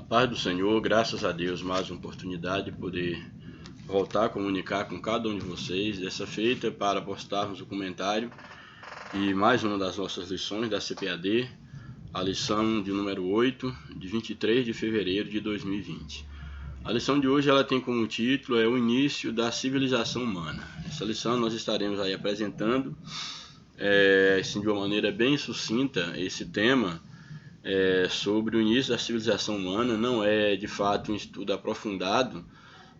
Paz do Senhor, graças a Deus, mais uma oportunidade de poder voltar a comunicar com cada um de vocês. Dessa feita, para postarmos o comentário e mais uma das nossas lições da CPAD, a lição de número 8, de 23 de fevereiro de 2020. A lição de hoje ela tem como título o início da civilização humana. Essa lição nós estaremos aí apresentando assim, de uma maneira bem sucinta esse tema sobre o início da civilização humana. Não é de fato um estudo aprofundado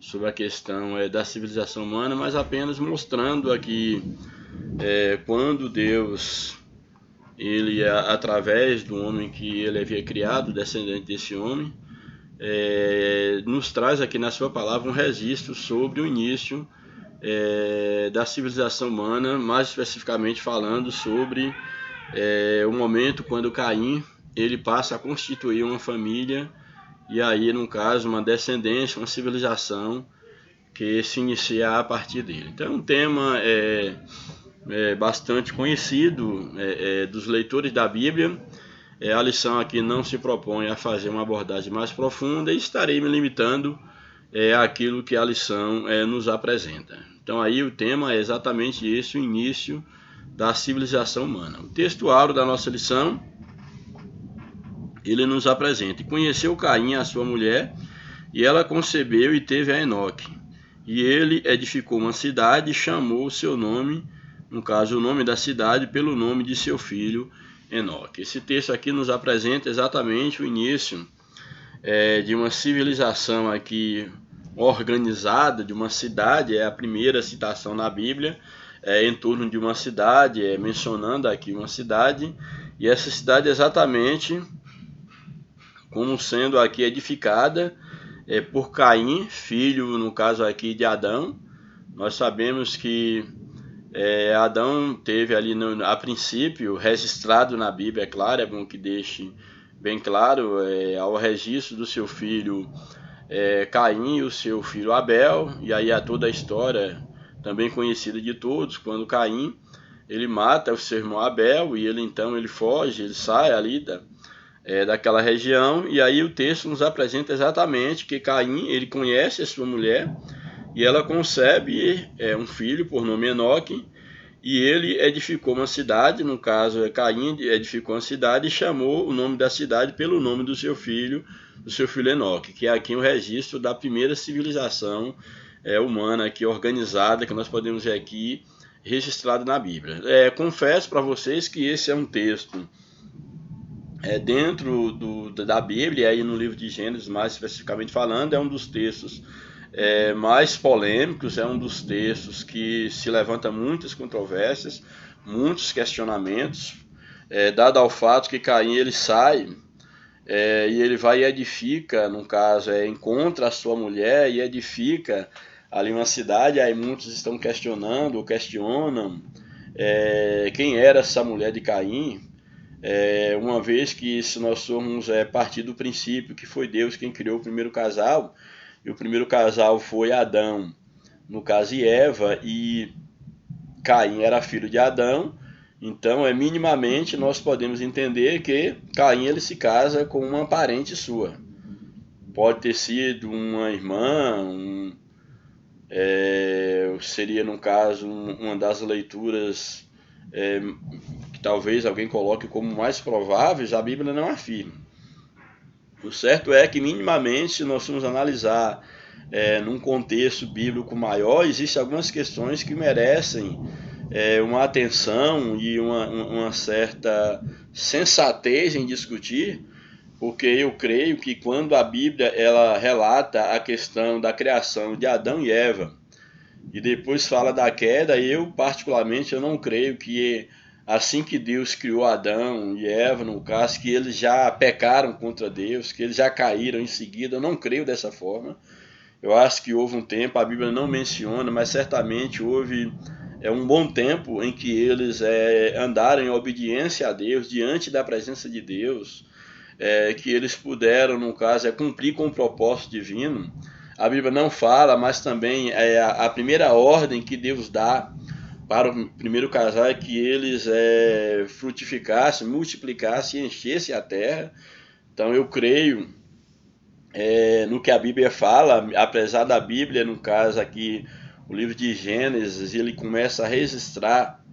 sobre a questão da civilização humana, mas apenas mostrando aqui quando Deus, ele através do homem que ele havia criado, descendente desse homem, nos traz aqui na sua palavra um registro sobre o início da civilização humana, mais especificamente falando sobre o momento quando Caim ele passa a constituir uma família e aí, no caso, uma descendência, uma civilização que se inicia a partir dele. Então, é um tema bastante conhecido dos leitores da Bíblia. A lição aqui não se propõe a fazer uma abordagem mais profunda e estarei me limitando àquilo que a lição nos apresenta. Então, aí o tema é exatamente esse, o início da civilização humana. O texto áureo da nossa lição, ele nos apresenta: e conheceu Caim a sua mulher, e ela concebeu e teve a Enoque. E ele edificou uma cidade e chamou o seu nome, no caso o nome da cidade, pelo nome de seu filho Enoque. Esse texto aqui nos apresenta exatamente o início de uma civilização aqui organizada, de uma cidade. É a primeira citação na Bíblia em torno de uma cidade, mencionando aqui uma cidade, e essa cidade exatamente como sendo aqui edificada por Caim, filho, no caso aqui, de Adão. Nós sabemos que Adão teve ali, a princípio, registrado na Bíblia, é claro, é bom que deixe bem claro, ao registro do seu filho Caim e o seu filho Abel, e aí há toda a história também conhecida de todos, quando Caim ele mata o seu irmão Abel, e ele então ele foge, ele sai ali daquela região, e aí o texto nos apresenta exatamente que Caim ele conhece a sua mulher e ela concebe um filho por nome Enoque, e ele edificou uma cidade, no caso Caim edificou uma cidade e chamou o nome da cidade pelo nome do seu filho Enoque, que é aqui um registro da primeira civilização humana aqui organizada, que nós podemos ver aqui registrado na Bíblia. Confesso para vocês que esse é um texto dentro da Bíblia, aí no livro de Gênesis, mais especificamente falando, é um dos textos mais polêmicos, é um dos textos que se levanta muitas controvérsias, muitos questionamentos, dado ao fato que Caim ele sai e ele vai e edifica, no caso, encontra a sua mulher e edifica ali uma cidade. Aí muitos estão questionando ou questionam quem era essa mulher de Caim, uma vez que, se nós formos partir do princípio que foi Deus quem criou o primeiro casal, e o primeiro casal foi Adão, no caso, e Eva, e Caim era filho de Adão, então minimamente nós podemos entender que Caim ele se casa com uma parente sua. Pode ter sido uma irmã, seria, no caso, uma das leituras que talvez alguém coloque como mais prováveis. A Bíblia não afirma. O certo é que, minimamente, se nós formos analisar num contexto bíblico maior, existem algumas questões que merecem uma atenção e uma certa sensatez em discutir, porque eu creio que quando a Bíblia ela relata a questão da criação de Adão e Eva, e depois fala da queda, eu particularmente eu não creio que assim que Deus criou Adão e Eva, no caso, que eles já pecaram contra Deus, que eles já caíram em seguida. Eu não creio dessa forma. Eu acho que houve um tempo, a Bíblia não menciona, mas certamente houve um bom tempo em que eles andaram em obediência a Deus, diante da presença de Deus, que eles puderam, no caso, cumprir com o propósito divino. A Bíblia não fala, mas também a primeira ordem que Deus dá para o primeiro casal é que eles frutificassem, multiplicassem e enchessem a terra. Então eu creio no que a Bíblia fala, apesar da Bíblia, no caso aqui, o livro de Gênesis, ele começa a registrar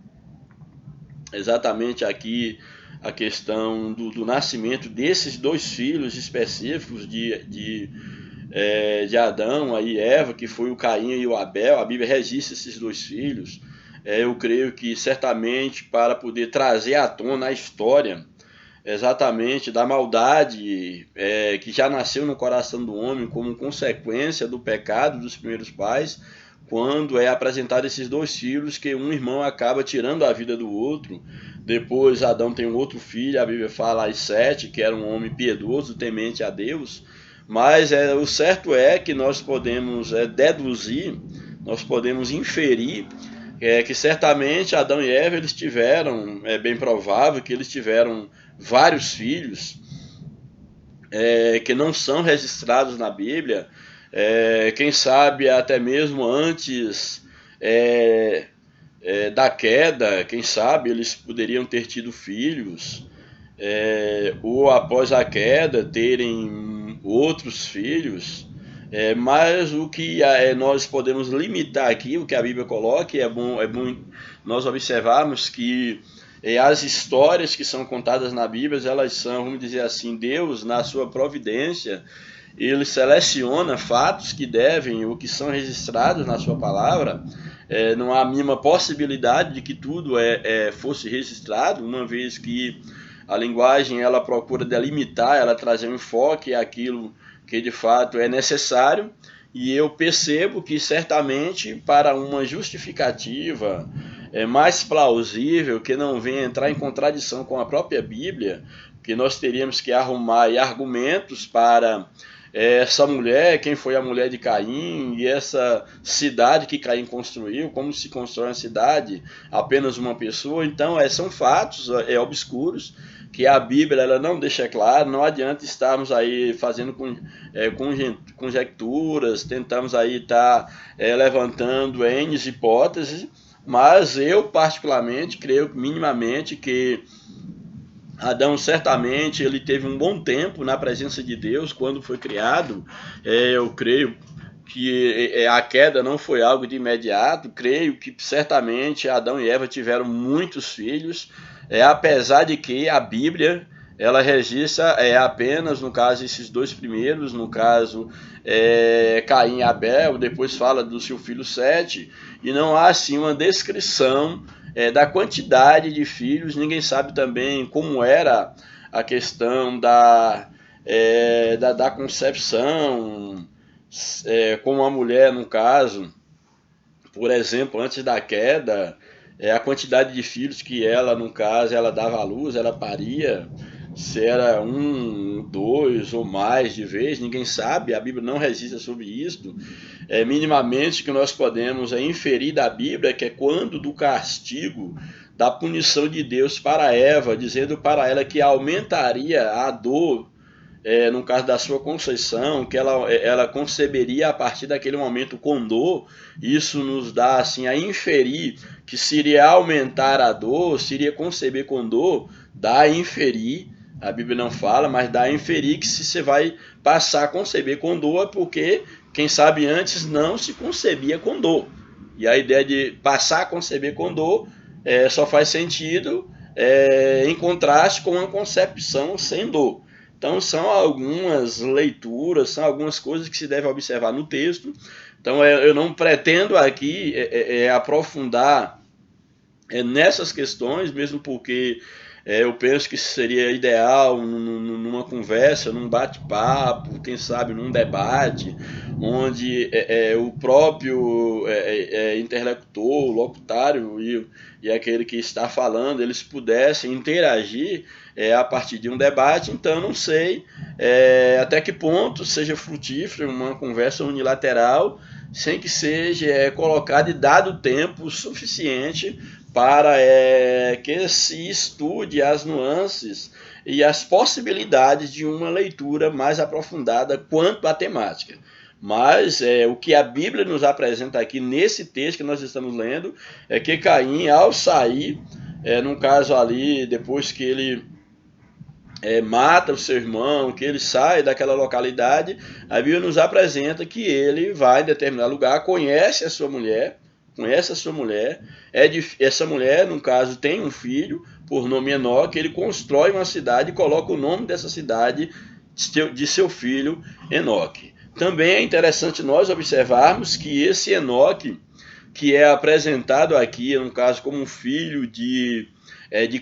exatamente aqui a questão do nascimento desses dois filhos específicos de Adão e Eva, que foi o Caim e o Abel. A Bíblia registra esses dois filhos. Eu creio que certamente para poder trazer à tona a história exatamente da maldade que já nasceu no coração do homem como consequência do pecado dos primeiros pais, quando é apresentado esses dois filhos, que um irmão acaba tirando a vida do outro. Depois Adão tem um outro filho, a Bíblia fala aí Sete, que era um homem piedoso, temente a Deus. Mas o certo é que nós podemos deduzir, nós podemos inferir que certamente Adão e Eva eles tiveram, é bem provável que eles tiveram vários filhos que não são registrados na Bíblia, quem sabe até mesmo antes da queda, quem sabe eles poderiam ter tido filhos, ou após a queda terem outros filhos. Mas o que nós podemos limitar aqui, o que a Bíblia coloca, é bom nós observarmos que as histórias que são contadas na Bíblia, elas são, vamos dizer assim, Deus, na sua providência, ele seleciona fatos que devem, ou que são registrados na sua palavra. Não há a mínima possibilidade de que tudo fosse registrado, uma vez que a linguagem ela procura delimitar, ela trazer um enfoque àquilo que de fato é necessário. E eu percebo que certamente para uma justificativa mais plausível, que não venha entrar em contradição com a própria Bíblia, que nós teríamos que arrumar argumentos para essa mulher, quem foi a mulher de Caim, e essa cidade que Caim construiu, como se constrói uma cidade, apenas uma pessoa. Então são fatos obscuros que a Bíblia ela não deixa claro. Não adianta estarmos aí fazendo conjecturas, tentamos aí estar levantando N hipóteses, mas eu particularmente creio minimamente que Adão certamente ele teve um bom tempo na presença de Deus quando foi criado. Eu creio que a queda não foi algo de imediato. Creio que certamente Adão e Eva tiveram muitos filhos, apesar de que a Bíblia ela registra apenas, no caso, esses dois primeiros, no caso Caim e Abel, depois fala do seu filho Sete, e não há assim uma descrição da quantidade de filhos. Ninguém sabe também como era a questão da concepção, com a mulher, no caso, por exemplo, antes da queda, a quantidade de filhos que ela, no caso, ela dava à luz, ela paria, se era um, dois ou mais de vez, ninguém sabe, a Bíblia não registra sobre isso. Minimamente que nós podemos inferir da Bíblia que é quando do castigo, da punição de Deus para Eva, dizendo para ela que aumentaria a dor, no caso da sua conceição, que ela conceberia a partir daquele momento com dor. Isso nos dá assim a inferir que se iria aumentar a dor, se iria conceber com dor, dá a inferir, a Bíblia não fala, mas dá a inferir que se você vai passar a conceber com dor, é porque, quem sabe antes não se concebia com dor. E a ideia de passar a conceber com dor só faz sentido em contraste com uma concepção sem dor. Então são algumas leituras, são algumas coisas que se deve observar no texto. Então eu não pretendo aqui aprofundar nessas questões, mesmo porque eu penso que seria ideal numa conversa, num bate-papo, quem sabe num debate, onde o próprio interlocutor, o locutário e aquele que está falando, eles pudessem interagir a partir de um debate. Então eu não sei até que ponto seja frutífero uma conversa unilateral, sem que seja colocado e dado tempo suficiente para que se estude as nuances e as possibilidades de uma leitura mais aprofundada quanto à temática. Mas o que a Bíblia nos apresenta aqui nesse texto que nós estamos lendo é que Caim, ao sair, no caso ali, depois que ele mata o seu irmão, que ele sai daquela localidade, a Bíblia nos apresenta que ele vai em determinado lugar, conhece a sua mulher, essa mulher, no caso, tem um filho, por nome Enoque, ele constrói uma cidade e coloca o nome dessa cidade de seu filho Enoque. Também é interessante nós observarmos que esse Enoque, que é apresentado aqui, no caso, como um filho de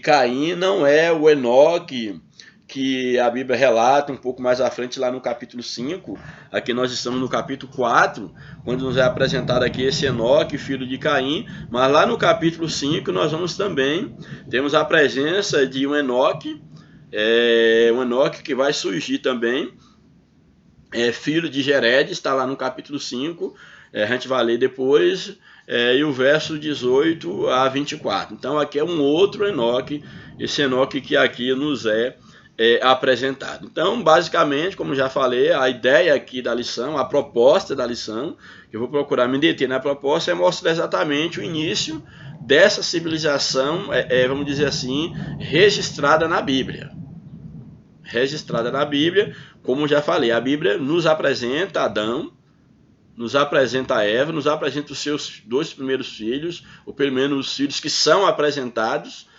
Caim, não é o Enoque que a Bíblia relata um pouco mais à frente, lá no capítulo 5. Aqui nós estamos no capítulo 4, quando nos é apresentado aqui esse Enoque, filho de Caim. Mas lá no capítulo 5 nós temos a presença de um Enoque que vai surgir também, filho de Jered, está lá no capítulo 5, a gente vai ler depois, e o verso 18 a 24. Então aqui é um outro Enoque, esse Enoque que aqui nos é apresentado. Então, basicamente, como já falei, a ideia aqui da lição, a proposta da lição, que eu vou procurar me deter na proposta, é mostrar exatamente o início dessa civilização, vamos dizer assim, registrada na Bíblia. Como já falei, a Bíblia nos apresenta Adão, nos apresenta Eva, nos apresenta os seus 2 primeiros filhos, ou pelo menos os filhos que são apresentados,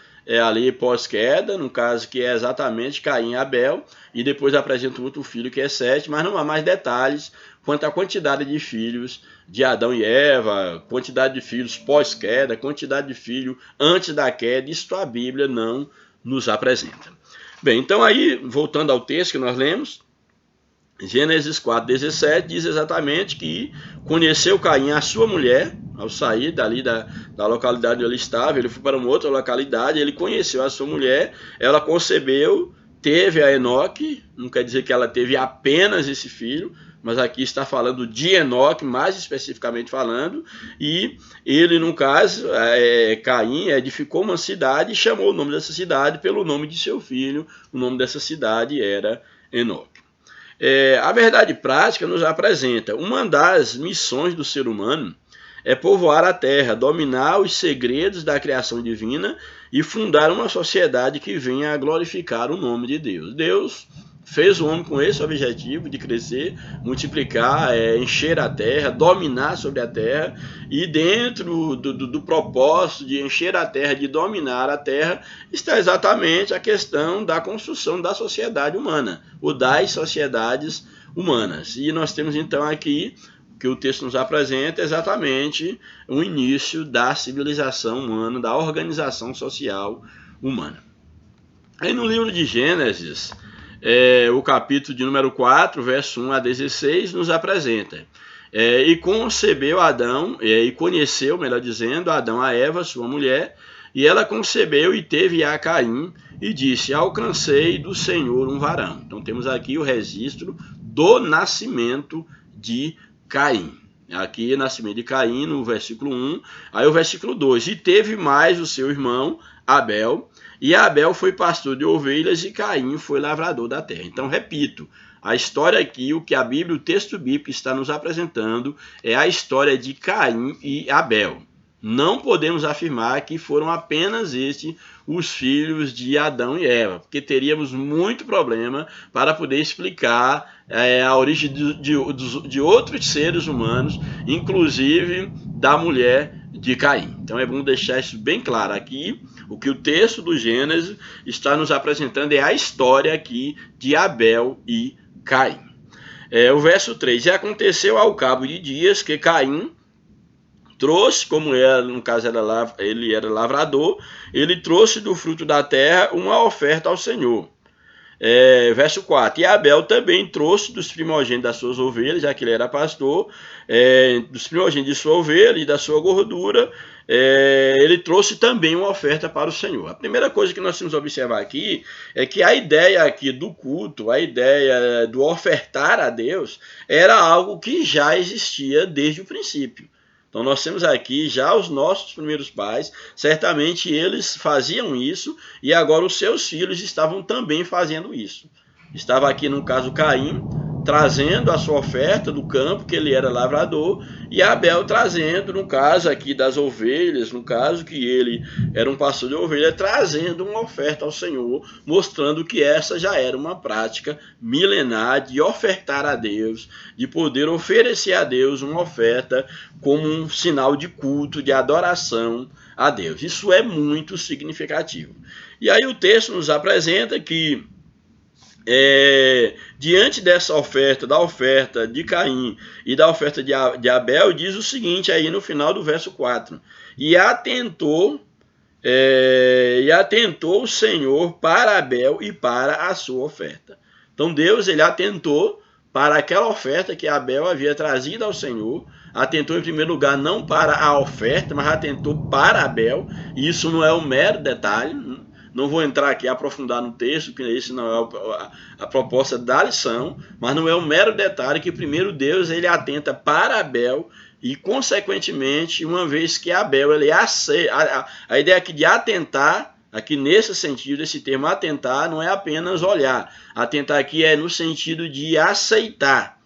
ali pós-queda, no caso que é exatamente Caim e Abel, e depois apresenta outro filho que é Sete, mas não há mais detalhes quanto à quantidade de filhos de Adão e Eva, quantidade de filhos pós-queda, quantidade de filhos antes da queda. Isso a Bíblia não nos apresenta. Bem, então aí, voltando ao texto que nós lemos, Gênesis 4,17 diz exatamente que conheceu Caim a sua mulher, ao sair dali da localidade onde ele estava, ele foi para uma outra localidade, ele conheceu a sua mulher, ela concebeu, teve a Enoque, não quer dizer que ela teve apenas esse filho, mas aqui está falando de Enoque, mais especificamente falando, e ele, no caso, Caim, edificou uma cidade e chamou o nome dessa cidade pelo nome de seu filho, o nome dessa cidade era Enoque. A verdade prática nos apresenta uma das missões do ser humano é povoar a terra, dominar os segredos da criação divina e fundar uma sociedade que venha a glorificar o nome de Deus. Deus fez o homem com esse objetivo de crescer, multiplicar, encher a terra, dominar sobre a terra, e dentro do propósito de encher a terra, de dominar a terra, está exatamente a questão da construção da sociedade humana, ou das sociedades humanas. E nós temos então aqui, o que o texto nos apresenta, exatamente o início da civilização humana, da organização social humana. Aí no livro de Gênesis, o capítulo de número 4, verso 1 a 16, nos apresenta. E concebeu Adão, e conheceu, melhor dizendo, Adão a Eva, sua mulher, e ela concebeu e teve a Caim, e disse, alcancei do Senhor um varão. Então temos aqui o registro do nascimento de Caim. Aqui, nascimento de Caim, no versículo 1, aí o versículo 2, e teve mais o seu irmão, Abel, e Abel foi pastor de ovelhas e Caim foi lavrador da terra. Então, repito, a história aqui, o que a Bíblia, o texto bíblico está nos apresentando é a história de Caim e Abel. Não podemos afirmar que foram apenas estes os filhos de Adão e Eva, porque teríamos muito problema para poder explicar a origem de outros seres humanos, inclusive da mulher de Caim. Então é bom deixar isso bem claro aqui. O que o texto do Gênesis está nos apresentando é a história aqui de Abel e Caim. O verso 3, e aconteceu ao cabo de dias que Caim trouxe, como era, no caso ele era lavrador, ele trouxe do fruto da terra uma oferta ao Senhor. Verso 4, e Abel também trouxe dos primogênitos das suas ovelhas, já que ele era pastor, dos primogênitos de sua ovelha e da sua gordura, ele trouxe também uma oferta para o Senhor. A primeira coisa que nós temos que observar aqui é que a ideia aqui do culto, a ideia do ofertar a Deus, era algo que já existia desde o princípio. Então nós temos aqui já os nossos primeiros pais, certamente eles faziam isso e agora os seus filhos estavam também fazendo isso. Estava aqui no caso Caim, trazendo a sua oferta do campo, que ele era lavrador, e Abel trazendo, no caso aqui das ovelhas, no caso que ele era um pastor de ovelha, trazendo uma oferta ao Senhor, mostrando que essa já era uma prática milenar de ofertar a Deus, de poder oferecer a Deus uma oferta como um sinal de culto, de adoração a Deus. Isso é muito significativo. E aí o texto nos apresenta que diante dessa oferta, da oferta de Caim e da oferta de Abel, diz o seguinte aí no final do verso 4: e atentou o Senhor para Abel e para a sua oferta. Então Deus, ele atentou para aquela oferta que Abel havia trazido ao Senhor, atentou em primeiro lugar não para a oferta, mas atentou para Abel, e isso não é um mero detalhe. Não vou entrar aqui a aprofundar no texto, porque esse não é a proposta da lição, mas não é um mero detalhe que primeiro Deus, ele atenta para Abel e, consequentemente, uma vez que Abel, ele aceita, a ideia aqui de atentar, aqui nesse sentido, esse termo atentar não é apenas olhar, atentar aqui é no sentido de aceitar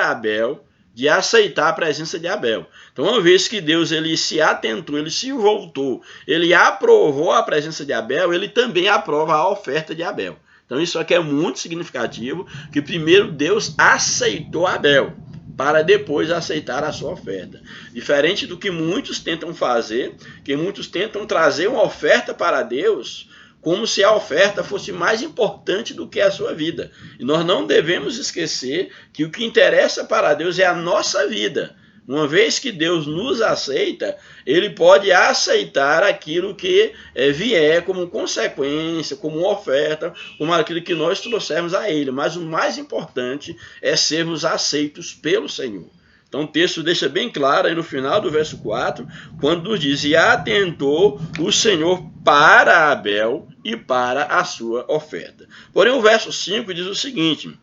Abel, de aceitar a presença de Abel. Então, uma vez que Deus, ele se atentou, ele se voltou, ele aprovou a presença de Abel, ele também aprova a oferta de Abel. Então, isso aqui é muito significativo, que primeiro Deus aceitou Abel, para depois aceitar a sua oferta. Diferente do que muitos tentam fazer, que muitos tentam trazer uma oferta para Deus, como se a oferta fosse mais importante do que a sua vida. E nós não devemos esquecer que o que interessa para Deus é a nossa vida. Uma vez que Deus nos aceita, ele pode aceitar aquilo que vier como consequência, como oferta, como aquilo que nós trouxermos a ele. Mas o mais importante é sermos aceitos pelo Senhor. Então o texto deixa bem claro aí no final do verso 4, quando nos diz: e atentou o Senhor para Abel e para a sua oferta. Porém o verso 5 diz o seguinte: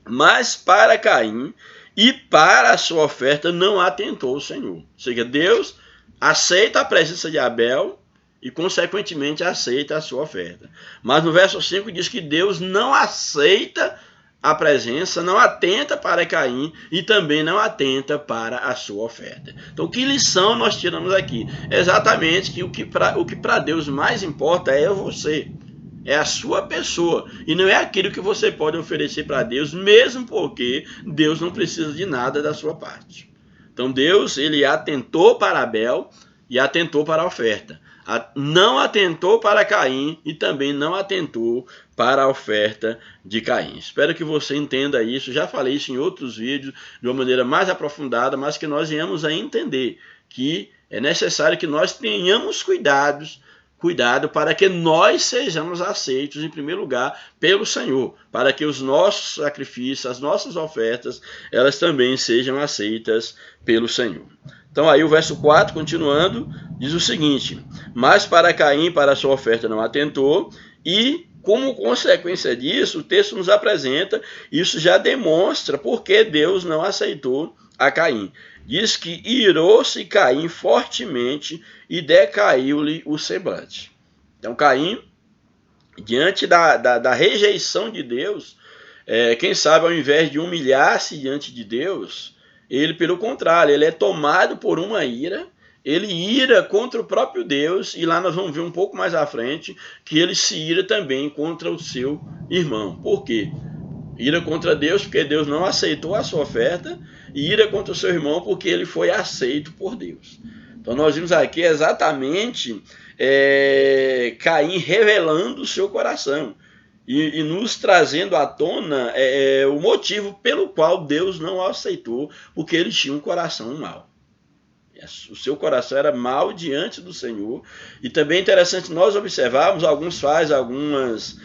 mas para Caim e para a sua oferta não atentou o Senhor. Ou seja, Deus aceita a presença de Abel e, consequentemente, aceita a sua oferta. Mas no verso 5 diz que Deus não aceita a presença, não atenta para Caim e também não atenta para a sua oferta. Então, que lição nós tiramos aqui? Exatamente que o que para Deus mais importa é você. É a sua pessoa, e não é aquilo que você pode oferecer para Deus, mesmo porque Deus não precisa de nada da sua parte. Então Deus, ele atentou para Abel e atentou para a oferta. Não atentou para Caim e também não atentou para a oferta de Caim. Espero que você entenda isso. Já falei isso em outros vídeos de uma maneira mais aprofundada, mas que nós venhamos a entender que é necessário que nós tenhamos cuidado para que nós sejamos aceitos, em primeiro lugar, pelo Senhor, para que os nossos sacrifícios, as nossas ofertas, elas também sejam aceitas pelo Senhor. Então aí o verso 4, continuando, diz o seguinte: mas para Caim, para a sua oferta não atentou, e como consequência disso, o texto nos apresenta, isso já demonstra por que Deus não aceitou a Caim. Diz que irou-se Caim fortemente e decaiu-lhe o semblante. Então Caim, diante da rejeição de Deus, quem sabe ao invés de humilhar-se diante de Deus, ele pelo contrário, ele é tomado por uma ira, ele ira contra o próprio Deus, e lá nós vamos ver um pouco mais à frente, que ele se ira também contra o seu irmão. Por quê? Ira contra Deus porque Deus não aceitou a sua oferta, e ira contra o seu irmão porque ele foi aceito por Deus. Então nós vimos aqui exatamente Caim revelando o seu coração e nos trazendo à tona o motivo pelo qual Deus não o aceitou, porque ele tinha um coração mau. O seu coração era mau diante do Senhor. E também é interessante nós observarmos, alguns fazem algumas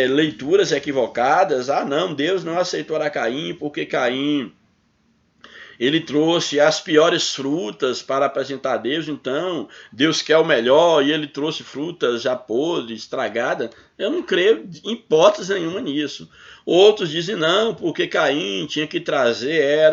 leituras equivocadas. Não, Deus não aceitou a Caim porque Caim ele trouxe as piores frutas para apresentar a Deus, então Deus quer o melhor e ele trouxe frutas já podres, estragadas. Eu não creio em hipótese nenhuma nisso. Outros dizem não, porque Caim tinha que trazer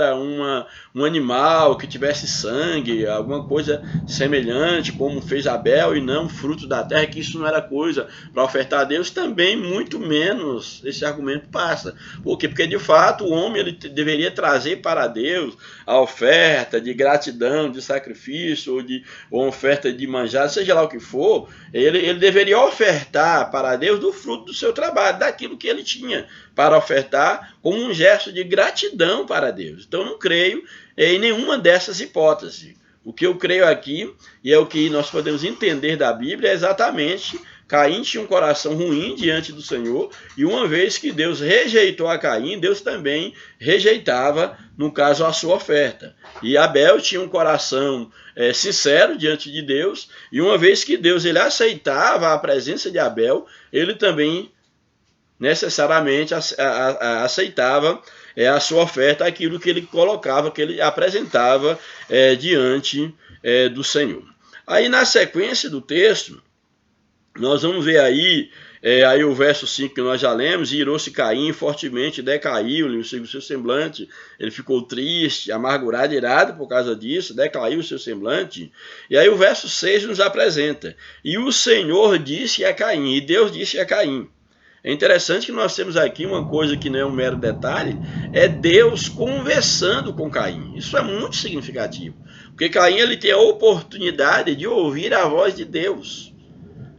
um animal que tivesse sangue, alguma coisa semelhante, como fez Abel, e não fruto da terra, que isso não era coisa para ofertar a Deus. Também, muito menos, esse argumento passa. Por quê? Porque, de fato, o homem ele deveria trazer para Deus a oferta de gratidão, de sacrifício, ou oferta de manjar, seja lá o que for. Ele deveria ofertar para Deus do fruto do seu trabalho, daquilo que ele tinha para ofertar, como um gesto de gratidão para Deus. Então, eu não creio em nenhuma dessas hipóteses. O que eu creio aqui, e é o que nós podemos entender da Bíblia, é exatamente: Caim tinha um coração ruim diante do Senhor, e uma vez que Deus rejeitou a Caim, Deus também rejeitava, no caso, a sua oferta. E Abel tinha um coração sincero diante de Deus, e uma vez que Deus ele aceitava a presença de Abel, ele também necessariamente aceitava a sua oferta, aquilo que ele colocava, que ele apresentava diante do Senhor. Aí, na sequência do texto, nós vamos ver aí o verso 5 que nós já lemos: e irou-se Caim, fortemente decaiu-lhe o seu semblante, ele ficou triste, amargurado, irado por causa disso, decaiu o seu semblante. E aí o verso 6 nos apresenta: e o Senhor disse a Caim, e Deus disse a Caim. É interessante que nós temos aqui uma coisa que não é um mero detalhe, é Deus conversando com Caim. Isso é muito significativo, porque Caim ele tem a oportunidade de ouvir a voz de Deus.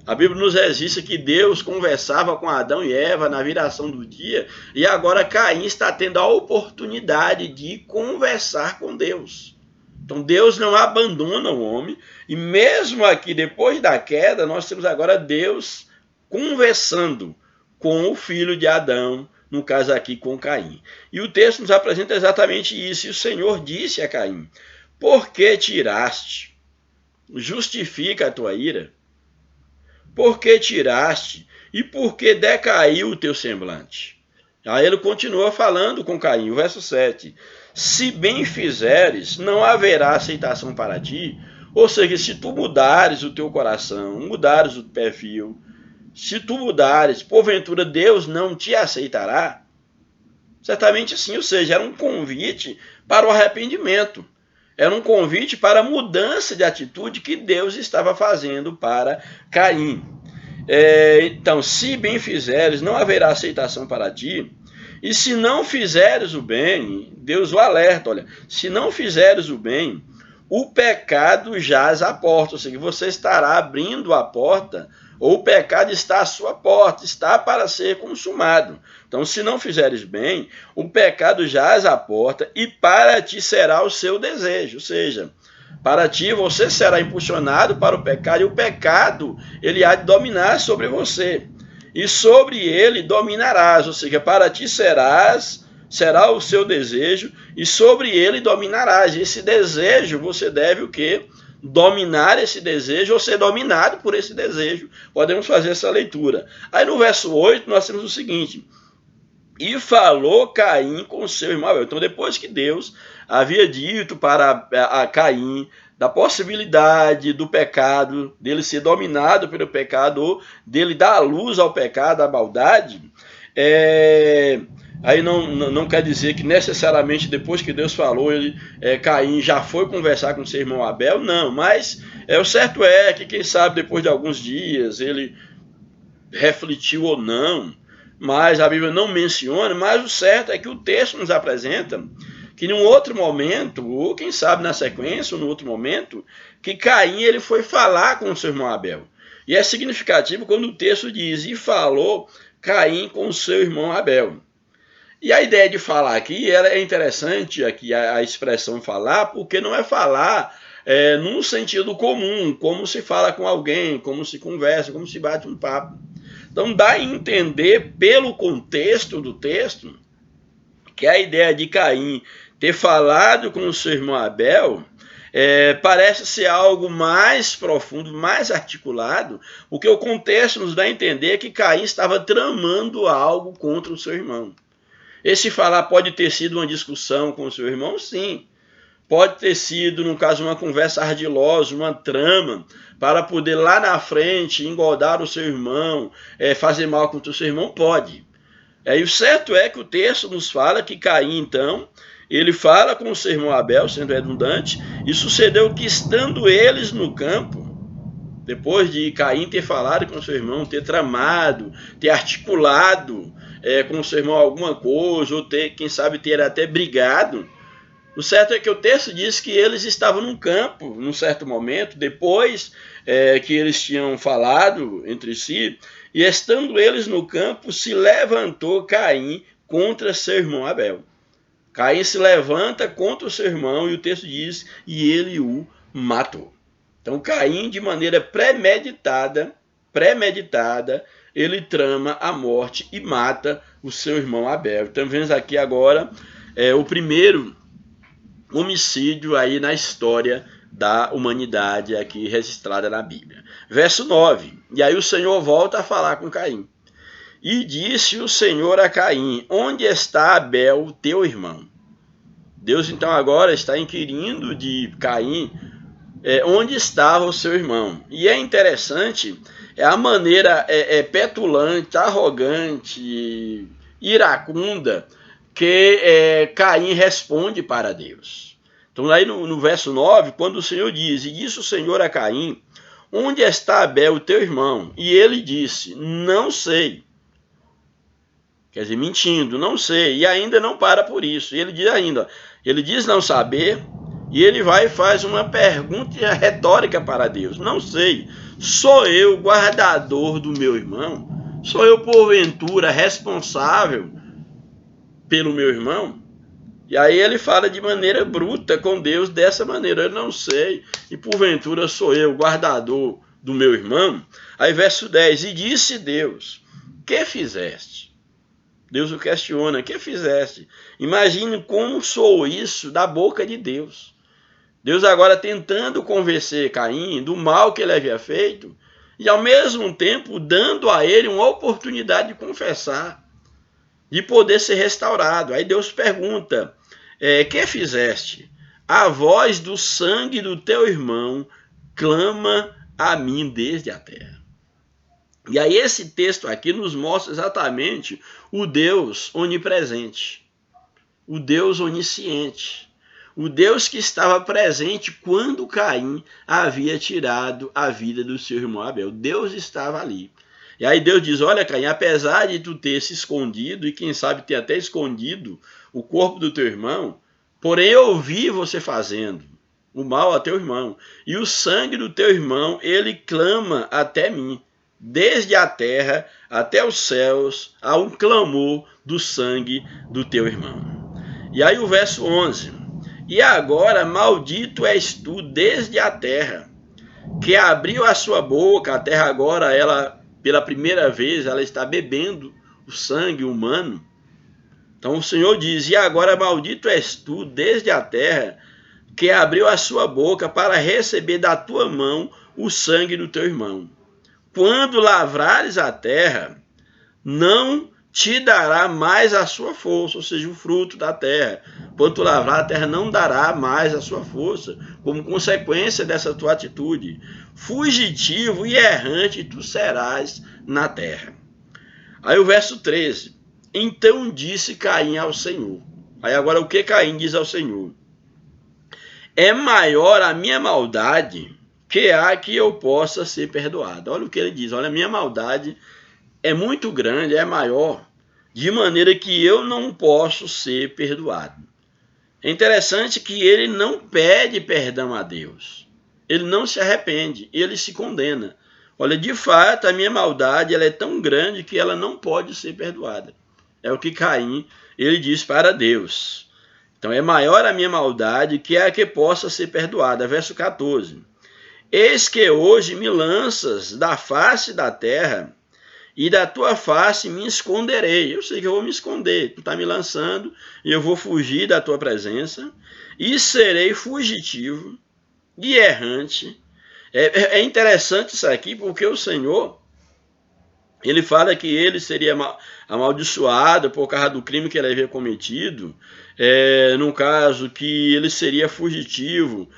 A Bíblia nos registra que Deus conversava com Adão e Eva na viração do dia, e agora Caim está tendo a oportunidade de conversar com Deus. Então Deus não abandona o homem, e mesmo aqui depois da queda, nós temos agora Deus conversando com o filho de Adão, no caso aqui com Caim. E o texto nos apresenta exatamente isso. E o Senhor disse a Caim: por que te iraste? Justifica a tua ira. Por que te iraste? E por que decaiu o teu semblante? Aí ele continua falando com Caim, o verso 7. Se bem fizeres, não haverá aceitação para ti. Ou seja, se tu mudares o teu coração, mudares o perfil, se tu mudares, porventura Deus não te aceitará? Certamente sim, ou seja, era um convite para o arrependimento. Era um convite para a mudança de atitude que Deus estava fazendo para Caim. Então, se bem fizeres, não haverá aceitação para ti. E se não fizeres o bem, Deus o alerta, olha, se não fizeres o bem, o pecado jaz à porta, ou seja, você estará abrindo a porta, ou o pecado está à sua porta, está para ser consumado. Então, se não fizeres bem, o pecado jaz à porta, e para ti será o seu desejo. Ou seja, para ti você será impulsionado para o pecado, e o pecado ele há de dominar sobre você. E sobre ele dominarás, ou seja, para ti será o seu desejo, e sobre ele dominarás. E esse desejo você deve o quê? Dominar esse desejo ou ser dominado por esse desejo. Podemos fazer essa leitura. Aí no verso 8 nós temos o seguinte: e falou Caim com seu irmão Abel. Então, depois que Deus havia dito para a Caim da possibilidade do pecado, dele ser dominado pelo pecado, ou dele dar luz ao pecado, à maldade, aí não quer dizer que necessariamente depois que Deus falou, Caim já foi conversar com seu irmão Abel, não, mas o certo é que quem sabe depois de alguns dias ele refletiu ou não, mas a Bíblia não menciona, mas o certo é que o texto nos apresenta que num outro momento, ou quem sabe na sequência, ou no outro momento, que Caim ele foi falar com o seu irmão Abel. E é significativo quando o texto diz: e falou Caim com o seu irmão Abel. E a ideia de falar aqui, ela é interessante, aqui a expressão falar, porque não é falar num sentido comum, como se fala com alguém, como se conversa, como se bate um papo. Então dá a entender pelo contexto do texto que a ideia de Caim ter falado com o seu irmão Abel parece ser algo mais profundo, mais articulado, porque o contexto nos dá a entender que Caim estava tramando algo contra o seu irmão. Esse falar pode ter sido uma discussão com o seu irmão, sim, pode ter sido, no caso, uma conversa ardilosa, uma trama, para poder lá na frente engodar o seu irmão, fazer mal contra o seu irmão, pode. E o certo é que o texto nos fala que Caim, então, ele fala com o seu irmão Abel, sendo redundante, e sucedeu que, estando eles no campo, depois de Caim ter falado com o seu irmão, ter tramado, ter articulado com o seu irmão alguma coisa, ou ter, quem sabe, ter até brigado, o certo é que o texto diz que eles estavam num campo, num certo momento, depois que eles tinham falado entre si, e estando eles no campo, se levantou Caim contra seu irmão Abel. Caim se levanta contra o seu irmão, e o texto diz, e ele o matou. Então Caim, de maneira premeditada, ele trama a morte e mata o seu irmão Abel. Então vemos aqui agora o primeiro homicídio aí na história da humanidade aqui registrada na Bíblia. Verso 9, e aí o Senhor volta a falar com Caim. E disse o Senhor a Caim, onde está Abel, teu irmão? Deus então agora está inquirindo de Caim onde estava o seu irmão. E é interessante a maneira petulante, arrogante, iracunda que Caim responde para Deus. Então aí no verso 9, quando o Senhor diz, e disse o Senhor a Caim, onde está Abel, teu irmão? E ele disse, não sei. Quer dizer, mentindo, não sei. E ainda não para por isso. E ele diz ainda, ele diz não saber, e ele vai e faz uma pergunta retórica para Deus. Não sei, sou eu guardador do meu irmão? Sou eu, porventura, responsável pelo meu irmão? E aí ele fala de maneira bruta com Deus dessa maneira, eu não sei, e porventura sou eu guardador do meu irmão? Aí verso 10, e disse Deus, que fizeste? Deus o questiona, que fizeste? Imagine como soou isso da boca de Deus. Deus agora tentando convencer Caim do mal que ele havia feito e ao mesmo tempo dando a ele uma oportunidade de confessar, de poder ser restaurado. Aí Deus pergunta, que fizeste? A voz do sangue do teu irmão clama a mim desde a terra. E aí esse texto aqui nos mostra exatamente o Deus onipresente, o Deus onisciente, o Deus que estava presente quando Caim havia tirado a vida do seu irmão Abel. Deus estava ali. E aí Deus diz, olha Caim, apesar de tu ter se escondido, e quem sabe ter até escondido o corpo do teu irmão, porém eu vi você fazendo o mal a teu irmão. E o sangue do teu irmão, ele clama até mim. Desde a terra até os céus, há um clamor do sangue do teu irmão. E aí o verso 11... E agora maldito és tu desde a terra, que abriu a sua boca. A terra agora, ela, pela primeira vez, ela está bebendo o sangue humano. Então o Senhor diz, e agora maldito és tu desde a terra, que abriu a sua boca para receber da tua mão o sangue do teu irmão. Quando lavrares a terra, não te dará mais a sua força, ou seja, o fruto da terra. Quando tu lavrar, a terra não dará mais a sua força, como consequência dessa tua atitude. Fugitivo e errante tu serás na terra. Aí o verso 13. Então disse Caim ao Senhor. Aí agora o que Caim diz ao Senhor? É maior a minha maldade que há que eu possa ser perdoado. Olha o que ele diz, olha, a minha maldade é muito grande, é maior, de maneira que eu não posso ser perdoado. É interessante que ele não pede perdão a Deus. Ele não se arrepende, ele se condena. Olha, de fato, a minha maldade ela é tão grande que ela não pode ser perdoada. É o que Caim ele diz para Deus. Então, é maior a minha maldade que a que possa ser perdoada. Verso 14. Eis que hoje me lanças da face da terra, e da tua face me esconderei. Eu sei que eu vou me esconder. Tu está me lançando e eu vou fugir da tua presença. E serei fugitivo e errante. É interessante isso aqui porque o Senhor, Ele fala que ele seria amaldiçoado por causa do crime que ele havia cometido, no caso que ele seria fugitivo,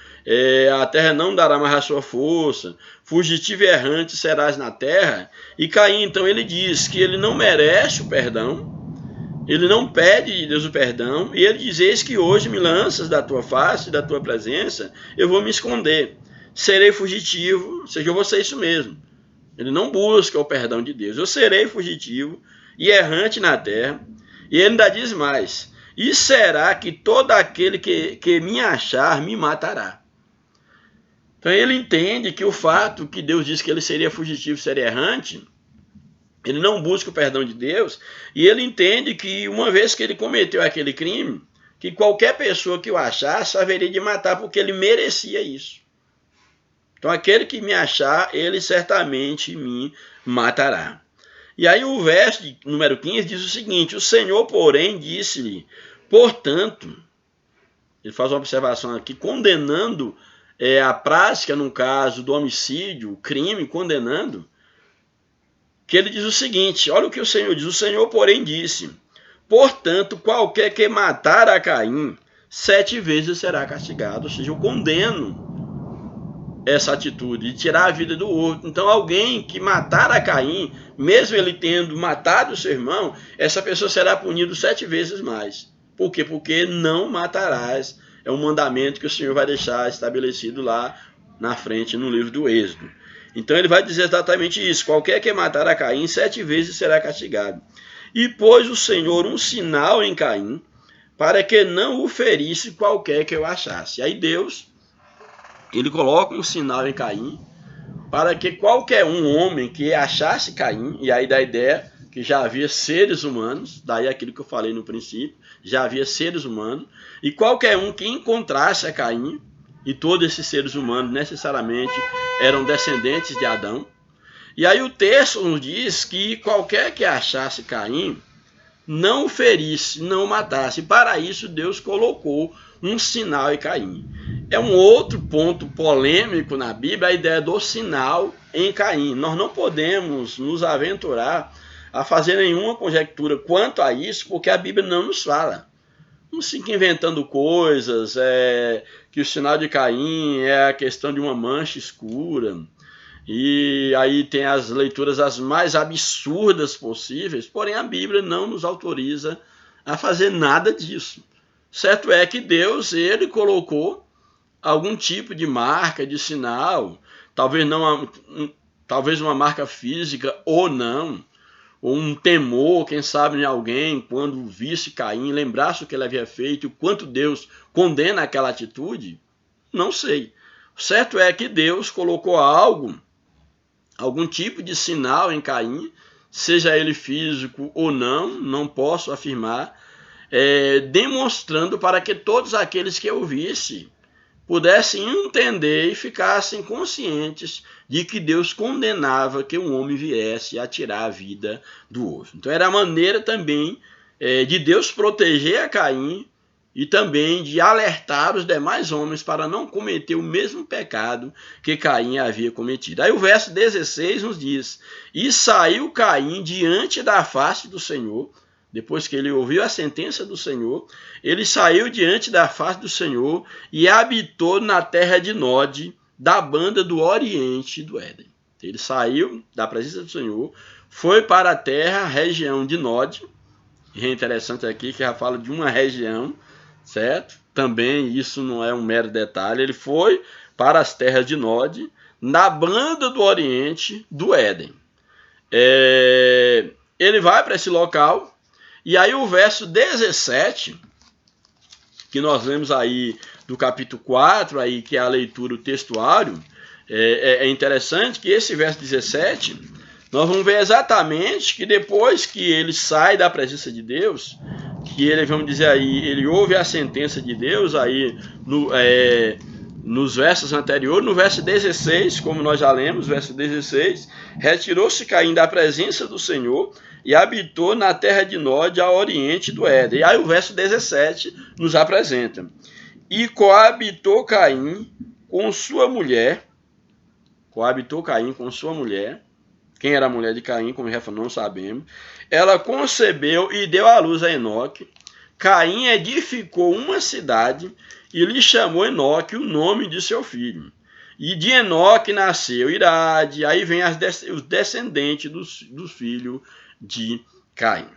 a terra não dará mais a sua força, fugitivo e errante serás na terra. E Caim, então, ele diz que ele não merece o perdão, ele não pede de Deus o perdão, e ele diz: eis que hoje me lanças da tua face, da tua presença, eu vou me esconder, serei fugitivo, ou seja, eu vou ser isso mesmo. Ele não busca o perdão de Deus. Eu serei fugitivo e errante na terra. E ele ainda diz mais: e será que todo aquele que me achar me matará? Então ele entende que o fato que Deus disse que ele seria fugitivo, seria errante, ele não busca o perdão de Deus, e ele entende que uma vez que ele cometeu aquele crime, que qualquer pessoa que o achasse haveria de matar, porque ele merecia isso. Então aquele que me achar, ele certamente me matará. E aí o verso número 15 diz o seguinte: o Senhor, porém, disse-lhe, portanto, ele faz uma observação aqui, condenando a prática, no caso do homicídio, o crime, condenando, que ele diz o seguinte, olha o que o Senhor diz: o Senhor, porém, disse, portanto, qualquer que matar a Caim, 7 vezes será castigado. Ou seja, eu condeno essa atitude de tirar a vida do outro. Então alguém que matar a Caim, mesmo ele tendo matado o seu irmão, essa pessoa será punida 7 vezes mais. Por quê? Porque não matarás. É um mandamento que o Senhor vai deixar estabelecido lá na frente no livro do Êxodo. Então ele vai dizer exatamente isso: qualquer que matar a Caim, 7 vezes será castigado. E pôs o Senhor um sinal em Caim, para que não o ferisse qualquer que o achasse. Aí Deus, ele coloca um sinal em Caim, para que qualquer homem que achasse Caim, e aí dá a ideia que já havia seres humanos, daí aquilo que eu falei no princípio, já havia seres humanos, e qualquer um que encontrasse a Caim, e todos esses seres humanos necessariamente eram descendentes de Adão, e aí o texto nos diz que qualquer que achasse Caim, não o ferisse, não o matasse. Para isso Deus colocou um sinal em Caim. É um outro ponto polêmico na Bíblia, a ideia do sinal em Caim. Nós não podemos nos aventurar a fazer nenhuma conjectura quanto a isso, porque a Bíblia não nos fala. Não fica inventando coisas, que o sinal de Caim é a questão de uma mancha escura. E aí tem as leituras as mais absurdas possíveis, porém a Bíblia não nos autoriza a fazer nada disso. Certo é que Deus, ele colocou algum tipo de marca, de sinal, talvez uma marca física ou não, ou um temor, quem sabe, em alguém, quando visse Caim, lembrasse o que ele havia feito, o quanto Deus condena aquela atitude, não sei. Certo é que Deus colocou algum tipo de sinal em Caim, seja ele físico ou não, não posso afirmar, demonstrando para que todos aqueles que o vissem pudessem entender e ficassem conscientes de que Deus condenava que um homem viesse a tirar a vida do outro. Então era a maneira também de Deus proteger a Caim e também de alertar os demais homens para não cometer o mesmo pecado que Caim havia cometido. Aí o verso 16 nos diz: e saiu Caim diante da face do Senhor. Depois que ele ouviu a sentença do Senhor, ele saiu diante da face do Senhor e habitou na terra de Nod, da banda do oriente do Éden. Ele saiu da presença do Senhor, foi para a terra, região de Nod. E é interessante aqui que já fala de uma região, certo? Também isso não é um mero detalhe. Ele foi para as terras de Nod, na banda do oriente do Éden. Ele vai para esse local. E aí o verso 17, que nós lemos aí do capítulo 4, aí, que é a leitura, o textuário, é interessante que esse verso 17, nós vamos ver exatamente que depois que ele sai da presença de Deus, que ele, vamos dizer aí, ele ouve a sentença de Deus, aí nos versos anteriores, no verso 16, como nós já lemos, verso 16, retirou-se Caim da presença do Senhor e habitou na terra de Nod, a oriente do Éden. E aí o verso 17 nos apresenta: e coabitou Caim com sua mulher, quem era a mulher de Caim, como já falou, não sabemos. Ela concebeu e deu à luz a Enoque. Caim edificou uma cidade e lhe chamou Enoque o nome de seu filho. E de Enoque nasceu Irade, aí vem os descendentes dos filhos de Caim.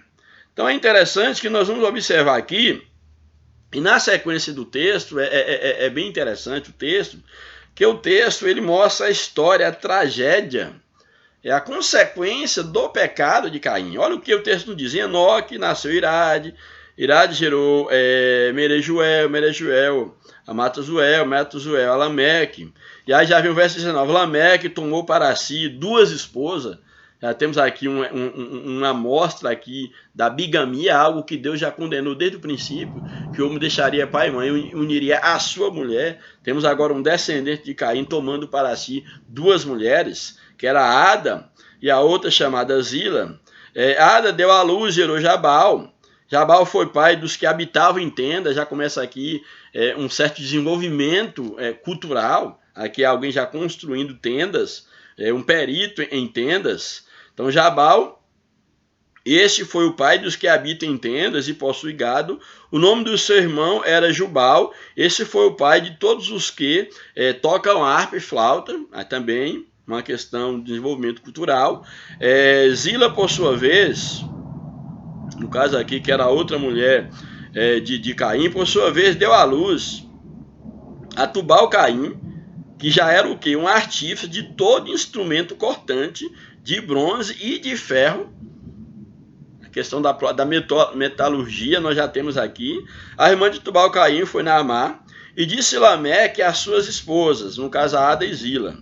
Então é interessante que nós vamos observar aqui, e na sequência do texto, é bem interessante o texto, que o texto ele mostra a história, a tragédia, a consequência do pecado de Caim. Olha o que o texto nos diz. Enoque nasceu Irade, Irade gerou Merejuel, Amatazuel, Matuzuel, Lameque. E aí já vem o verso 19. Lameque tomou para si 2 esposas. Já temos aqui uma amostra aqui da bigamia, algo que Deus já condenou desde o princípio, que o homem deixaria pai e mãe, uniria a sua mulher. Temos agora um descendente de Caim tomando para si 2 mulheres, que era Ada e a outra chamada Zila. Ada deu à luz, gerou Jabal. Jabal foi pai dos que habitavam em tendas. Já começa aqui um certo desenvolvimento cultural. Aqui alguém já construindo tendas, um perito em tendas. Então Jabal, este foi o pai dos que habitam em tendas e possuem gado. O nome do seu irmão era Jubal. Esse foi o pai de todos os que tocam harpa e flauta. Também uma questão de desenvolvimento cultural. Zila, por sua vez, no caso aqui, que era outra mulher de Caim, por sua vez, deu à luz a Tubal-Caim, que já era o quê? Um artífice de todo instrumento cortante, de bronze e de ferro. A questão da metalurgia nós já temos aqui. A irmã de Tubal-Caim foi Naamá, e disse Lameque às suas esposas, no caso Ada e Zila: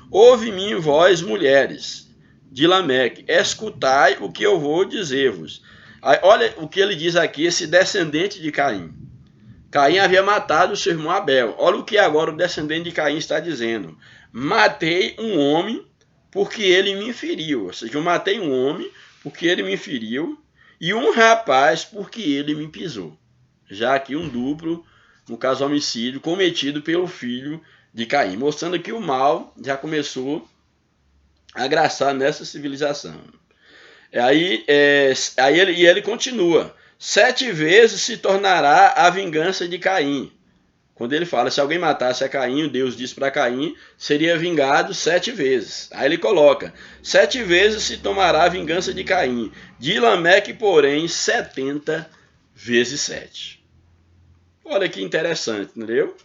ouve-me, vós, mulheres de Lameque, escutai o que eu vou dizer-vos. Olha o que ele diz aqui, esse descendente de Caim. Caim havia matado o seu irmão Abel. Olha o que agora o descendente de Caim está dizendo. Matei um homem porque ele me feriu. Ou seja, eu matei um homem porque ele me feriu e um rapaz porque ele me pisou. Já aqui um duplo, no caso homicídio, cometido pelo filho de Caim. Mostrando que o mal já começou a graçar nessa civilização. Aí ele continua. 7 vezes se tornará a vingança de Caim. Quando ele fala, se alguém matasse a Caim, Deus disse para Caim, seria vingado 7 vezes. Aí ele coloca, 7 vezes se tomará a vingança de Caim. De Lameque, porém, 70 vezes 7. Olha que interessante, entendeu?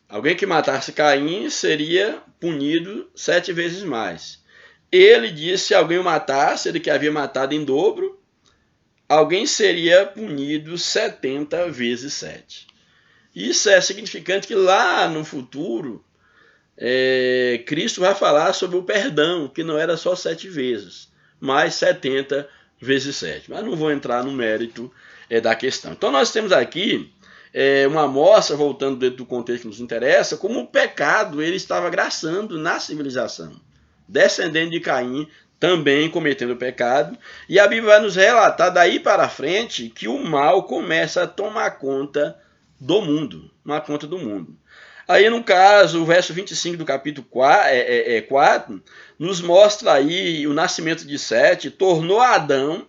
Alguém que matasse Caim seria punido 7 vezes mais. Ele disse, se alguém o matasse, ele que havia matado em dobro, alguém seria punido 70 vezes 7. Isso é significante que lá no futuro, Cristo vai falar sobre o perdão, que não era só 7 vezes, mas 70 vezes 7. Mas não vou entrar no mérito da questão. Então nós temos aqui uma amostra, voltando dentro do contexto que nos interessa, como o pecado ele estava graçando na civilização. Descendente de Caim, também cometendo pecado. E a Bíblia vai nos relatar daí para frente que o mal começa a tomar conta do mundo. Aí, no caso, o verso 25 do capítulo 4 nos mostra aí o nascimento de Sete, tornou Adão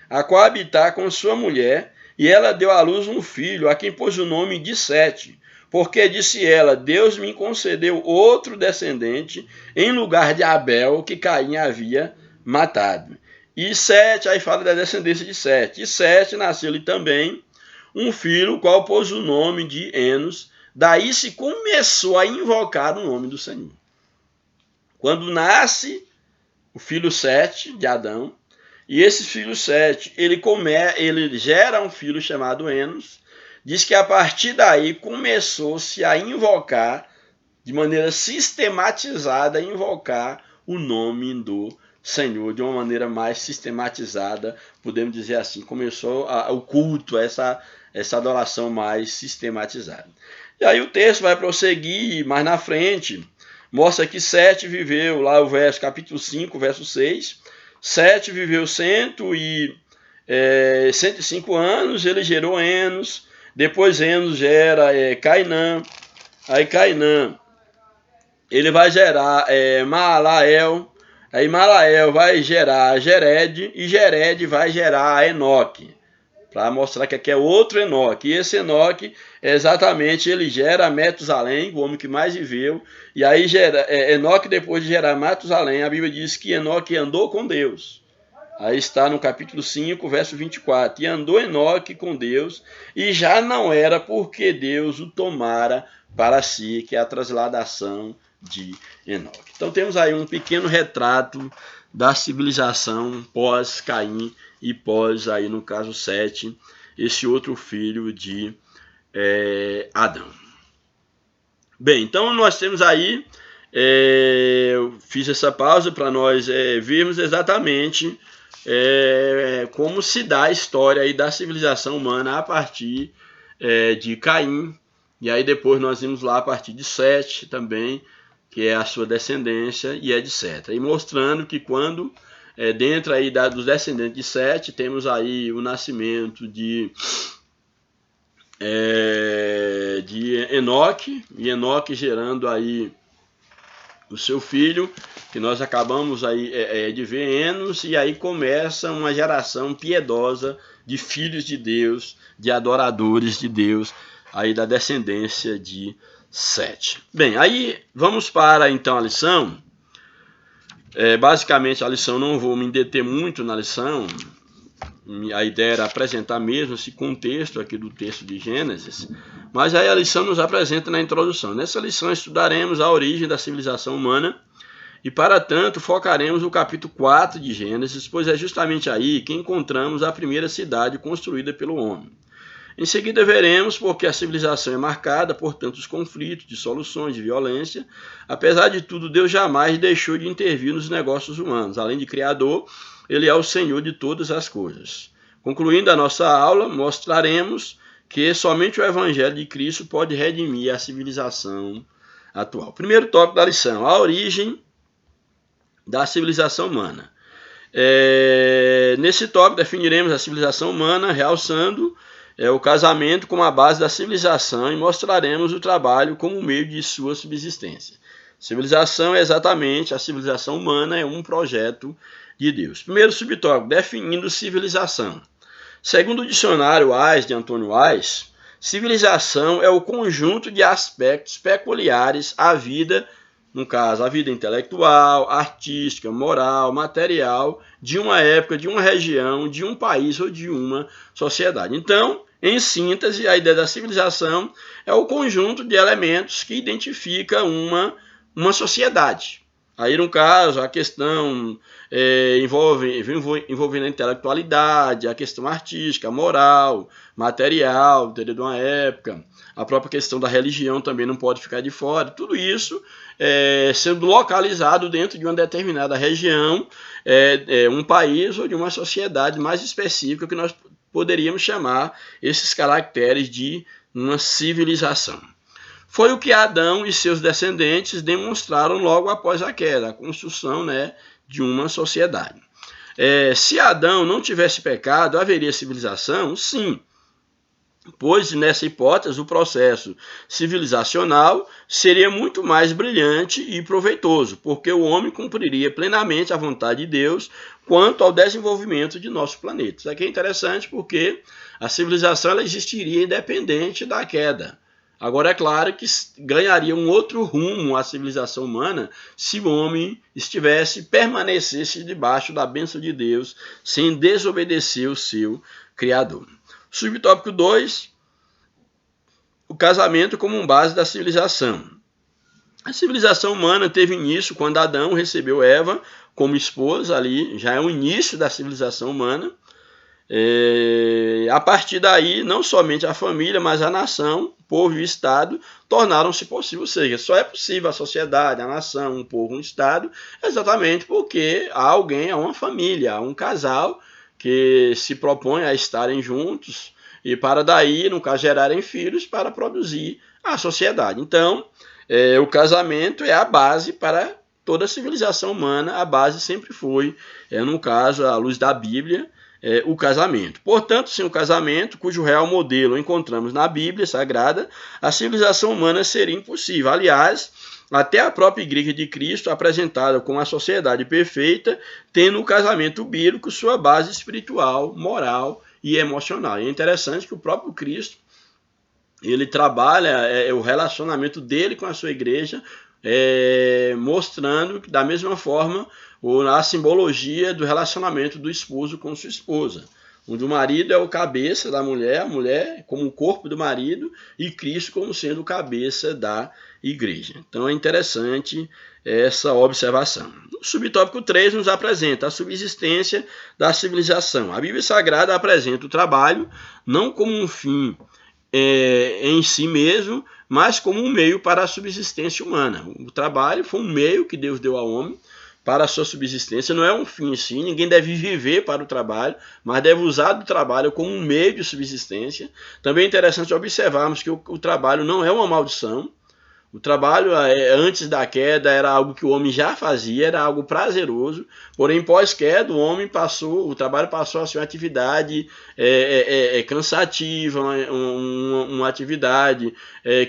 a coabitar com sua mulher, e ela deu à luz um filho, a quem pôs o nome de Sete. Porque disse ela, Deus me concedeu outro descendente em lugar de Abel, que Caim havia matado. E Sete, aí fala da descendência de Sete. E Sete nasceu-lhe também um filho, o qual pôs o nome de Enos. Daí se começou a invocar o nome do Senhor. Quando nasce o filho Sete de Adão, e esse filho Sete, ele gera um filho chamado Enos. Diz que a partir daí começou-se a invocar, de maneira sistematizada, invocar o nome do Senhor, de uma maneira mais sistematizada, podemos dizer assim. Começou o culto, essa adoração mais sistematizada. E aí o texto vai prosseguir, mais na frente, mostra que Sete viveu, lá o capítulo 5, verso 6, Sete viveu 105 anos, ele gerou Enos. Depois Enos gera Cainã. Aí Cainã, ele vai gerar Maalael. Aí Malael vai gerar Jered e Jered vai gerar Enoque, para mostrar que aqui é outro Enoque. E esse Enoque, exatamente, ele gera Metusalém, o homem que mais viveu. E aí Enoque, depois de gerar Matusalém, a Bíblia diz que Enoque andou com Deus. Aí está no capítulo 5, verso 24. E andou Enoque com Deus, e já não era porque Deus o tomara para si, que é a transladação de Enoque. Então temos aí um pequeno retrato da civilização pós-Caim e pós, aí no caso 7, esse outro filho de Adão. Bem, então nós temos aí, eu fiz essa pausa para nós vermos exatamente como se dá a história aí da civilização humana a partir de Caim, e aí depois nós vimos lá a partir de Sete também, que é a sua descendência, e etc. E mostrando que quando, dentro aí dos descendentes de Sete, temos aí o nascimento de Enoque, e Enoque gerando aí o seu filho, que nós acabamos aí de ver, Enos, e aí começa uma geração piedosa de filhos de Deus, de adoradores de Deus, aí da descendência de Sete. Bem, aí vamos para então a lição. Basicamente a lição, não vou me deter muito na lição, a ideia era apresentar mesmo esse contexto aqui do texto de Gênesis, mas aí a lição nos apresenta na introdução. Nessa lição estudaremos a origem da civilização humana e, para tanto, focaremos no capítulo 4 de Gênesis, pois é justamente aí que encontramos a primeira cidade construída pelo homem. Em seguida veremos porque a civilização é marcada por tantos conflitos, dissoluções, de violência. Apesar de tudo, Deus jamais deixou de intervir nos negócios humanos. Além de Criador, Ele é o Senhor de todas as coisas. Concluindo a nossa aula, mostraremos que somente o Evangelho de Cristo pode redimir a civilização atual. Primeiro tópico da lição, a origem da civilização humana. Nesse tópico definiremos a civilização humana, realçando o casamento como a base da civilização, e mostraremos o trabalho como meio de sua subsistência. Civilização é exatamente, a civilização humana é um projeto de Deus. Primeiro subtópico, definindo civilização. Segundo o dicionário Wise, de Antônio Wise, civilização é o conjunto de aspectos peculiares à vida, no caso, a vida intelectual, artística, moral, material, de uma época, de uma região, de um país ou de uma sociedade. Então, em síntese, a ideia da civilização é o conjunto de elementos que identifica uma sociedade. Aí, no caso, a questão envolvendo a intelectualidade, a questão artística, moral, material, de uma época, a própria questão da religião também não pode ficar de fora. Tudo isso sendo localizado dentro de uma determinada região, um país ou de uma sociedade mais específica, que nós poderíamos chamar esses caracteres de uma civilização. Foi o que Adão e seus descendentes demonstraram logo após a queda, a construção, de uma sociedade. Se Adão não tivesse pecado, haveria civilização? Sim. Pois, nessa hipótese, o processo civilizacional seria muito mais brilhante e proveitoso, porque o homem cumpriria plenamente a vontade de Deus quanto ao desenvolvimento de nosso planeta. Isso aqui é interessante porque a civilização ela existiria independente da queda. Agora, é claro que ganharia um outro rumo a civilização humana se o homem permanecesse debaixo da bênção de Deus, sem desobedecer o seu Criador. Subtópico 2, o casamento como base da civilização. A civilização humana teve início quando Adão recebeu Eva como esposa, ali já é o início da civilização humana. A partir daí, não somente a família, mas a nação, o povo e o Estado tornaram-se possíveis. Ou seja, só é possível a sociedade, a nação, um povo, um Estado, exatamente porque há alguém, há uma família, há um casal que se propõe a estarem juntos e para daí, no caso, gerarem filhos para produzir a sociedade. Então, o casamento é a base para toda a civilização humana, a base sempre foi, no caso, à luz da Bíblia, o casamento. Portanto, sem o casamento, cujo real modelo encontramos na Bíblia Sagrada, a civilização humana seria impossível. Aliás, até a própria Igreja de Cristo, apresentada como a sociedade perfeita, tendo o casamento bíblico sua base espiritual, moral e emocional. E é interessante que o próprio Cristo, ele trabalha o relacionamento dele com a sua igreja, mostrando da mesma forma a simbologia do relacionamento do esposo com sua esposa, onde o marido é o cabeça da mulher, a mulher como o corpo do marido e Cristo como sendo o cabeça da igreja. Então é interessante essa observação. O subtópico 3 nos apresenta a subsistência da civilização. A Bíblia Sagrada apresenta o trabalho não como um fim em si mesmo, mas como um meio para a subsistência humana. O trabalho foi um meio que Deus deu ao homem para a sua subsistência, não é um fim em si, ninguém deve viver para o trabalho, mas deve usar do trabalho como um meio de subsistência. Também é interessante observarmos que o trabalho não é uma maldição. O trabalho antes da queda era algo que o homem já fazia, era algo prazeroso, porém pós-queda o trabalho passou a ser uma atividade cansativa, uma atividade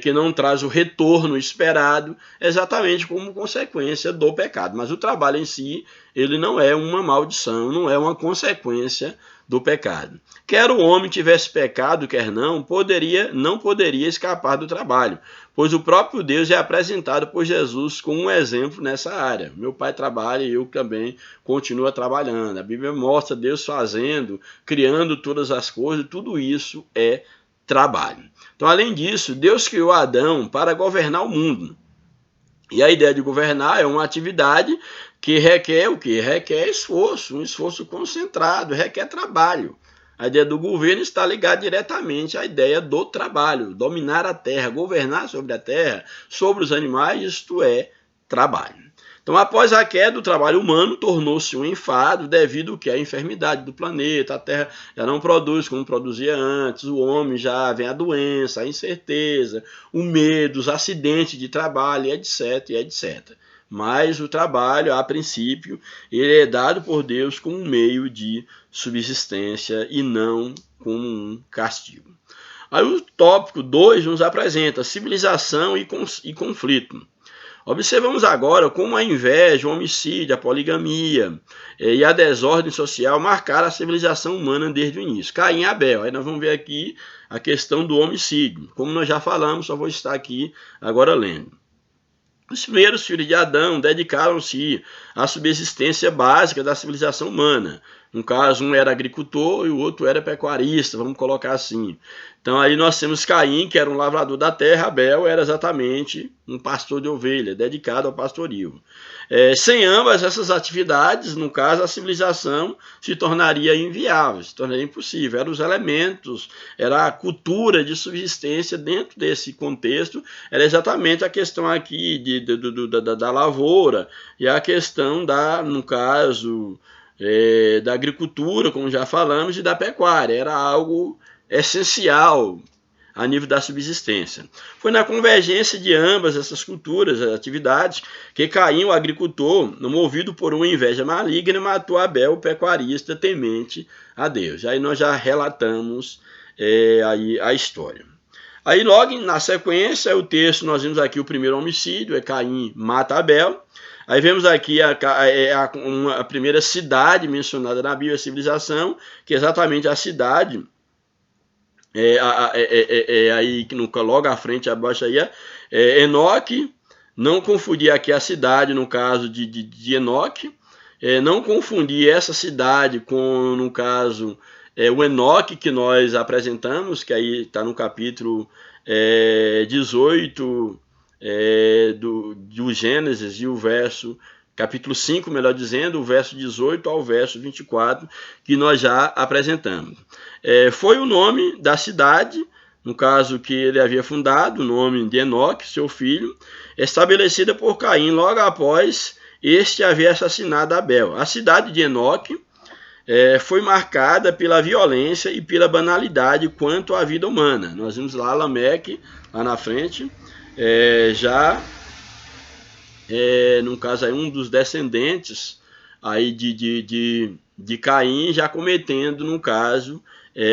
que não traz o retorno esperado, exatamente como consequência do pecado. Mas o trabalho em si, ele não é uma maldição, não é uma consequência do pecado. Quer o homem tivesse pecado, quer não poderia escapar do trabalho, pois o próprio Deus é apresentado por Jesus como um exemplo nessa área. Meu pai trabalha e eu também continuo trabalhando. A Bíblia mostra Deus fazendo, criando todas as coisas, tudo isso é trabalho. Então, além disso, Deus criou Adão para governar o mundo. E a ideia de governar é uma atividade que requer o quê? Requer esforço, um esforço concentrado, requer trabalho. A ideia do governo está ligada diretamente à ideia do trabalho, dominar a terra, governar sobre a terra, sobre os animais, isto é trabalho. Então, após a queda, o trabalho humano tornou-se um enfado devido à enfermidade do planeta, a terra já não produz como produzia antes, o homem já vem a doença, a incerteza, o medo, os acidentes de trabalho, etc, etc. Mas o trabalho, a princípio, ele é dado por Deus como um meio de subsistência e não como um castigo. Aí o tópico 2 nos apresenta civilização e conflito. Observamos agora como a inveja, o homicídio, a poligamia e a desordem social marcaram a civilização humana desde o início. Caim e Abel. Aí nós vamos ver aqui a questão do homicídio. Como nós já falamos, só vou estar aqui agora lendo. Os primeiros filhos de Adão dedicaram-se à subsistência básica da civilização humana. No caso, um era agricultor e o outro era pecuarista, vamos colocar assim. Então aí nós temos Caim, que era um lavrador da terra, Abel era exatamente um pastor de ovelha, dedicado ao pastorio. Sem ambas essas atividades, no caso, a civilização se tornaria inviável, se tornaria impossível. Eram os elementos, era a cultura de subsistência dentro desse contexto, era exatamente a questão aqui da lavoura e a questão no caso, da agricultura, como já falamos, e da pecuária. Era algo essencial a nível da subsistência. Foi na convergência de ambas essas culturas, atividades, que Caim, o agricultor, movido por uma inveja maligna, matou Abel, o pecuarista, temente a Deus. Aí nós já relatamos aí a história. Aí logo na sequência, o texto, nós vimos aqui o primeiro homicídio, Caim mata Abel. Aí vemos aqui a primeira cidade mencionada na Bíblia, a civilização, que é exatamente a cidade, aí logo à frente, abaixo aí, Enoque. Não confundir aqui a cidade, no caso de Enoque, não confundir essa cidade com, no caso, o Enoque que nós apresentamos, que aí está no capítulo 18 do Gênesis, e o verso, capítulo 5, melhor dizendo, o verso 18 ao verso 24, que nós já apresentamos. Foi o nome da cidade, no caso que ele havia fundado, o nome de Enoque, seu filho, estabelecida por Caim logo após este haver assassinado Abel. A cidade de Enoque foi marcada pela violência e pela banalidade quanto à vida humana. Nós vimos lá Lameque, lá na frente, no caso aí, um dos descendentes aí de Caim, já cometendo, no caso,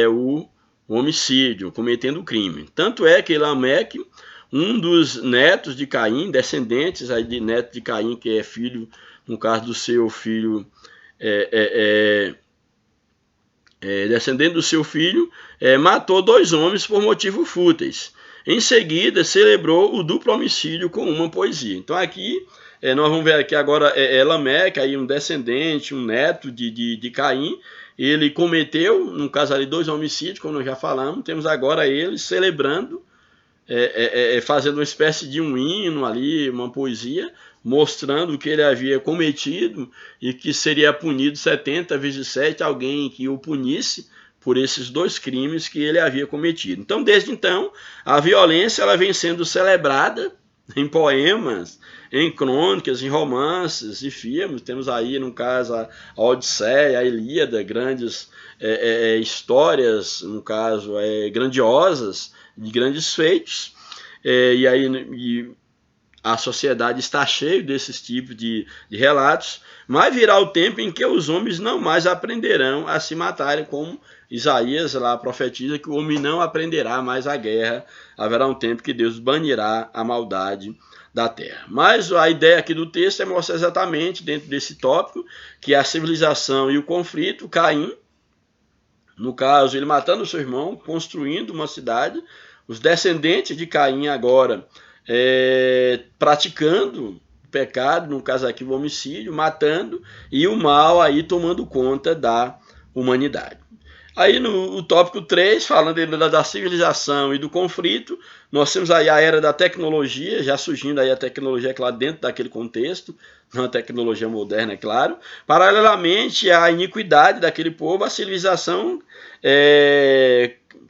o homicídio, cometendo o crime. Tanto é que Lameque, um dos netos de Caim, descendentes aí de neto de Caim, que é filho, no caso do seu filho, descendente do seu filho, matou 2 homens por motivos fúteis. Em seguida, celebrou o duplo homicídio com uma poesia. Então aqui, nós vamos ver aqui agora Lameque, aí um descendente, um neto de Caim. Ele cometeu, no caso ali, 2 homicídios, como nós já falamos. Temos agora ele celebrando, fazendo uma espécie de um hino ali, uma poesia, mostrando que ele havia cometido e que seria punido 70 vezes 7, alguém que o punisse por esses 2 crimes que ele havia cometido. Então, desde então, a violência ela vem sendo celebrada em poemas, em crônicas, em romances e filmes. Temos aí, no caso, a Odisseia, a Ilíada, grandes histórias, no caso, grandiosas, de grandes feitos. E a sociedade está cheia desses tipos de relatos, mas virá o tempo em que os homens não mais aprenderão a se matarem, como Isaías lá profetiza que o homem não aprenderá mais a guerra. Haverá um tempo que Deus banirá a maldade da terra. Mas a ideia aqui do texto é mostrar exatamente, dentro desse tópico, que a civilização e o conflito, Caim, no caso, ele matando o seu irmão, construindo uma cidade, os descendentes de Caim agora praticando pecado, no caso aqui o homicídio, matando, e o mal aí tomando conta da humanidade. Aí no tópico 3, falando da civilização e do conflito, nós temos aí a era da tecnologia, já surgindo aí a tecnologia, claro, dentro daquele contexto, não a tecnologia moderna, é claro. Paralelamente à iniquidade daquele povo, a civilização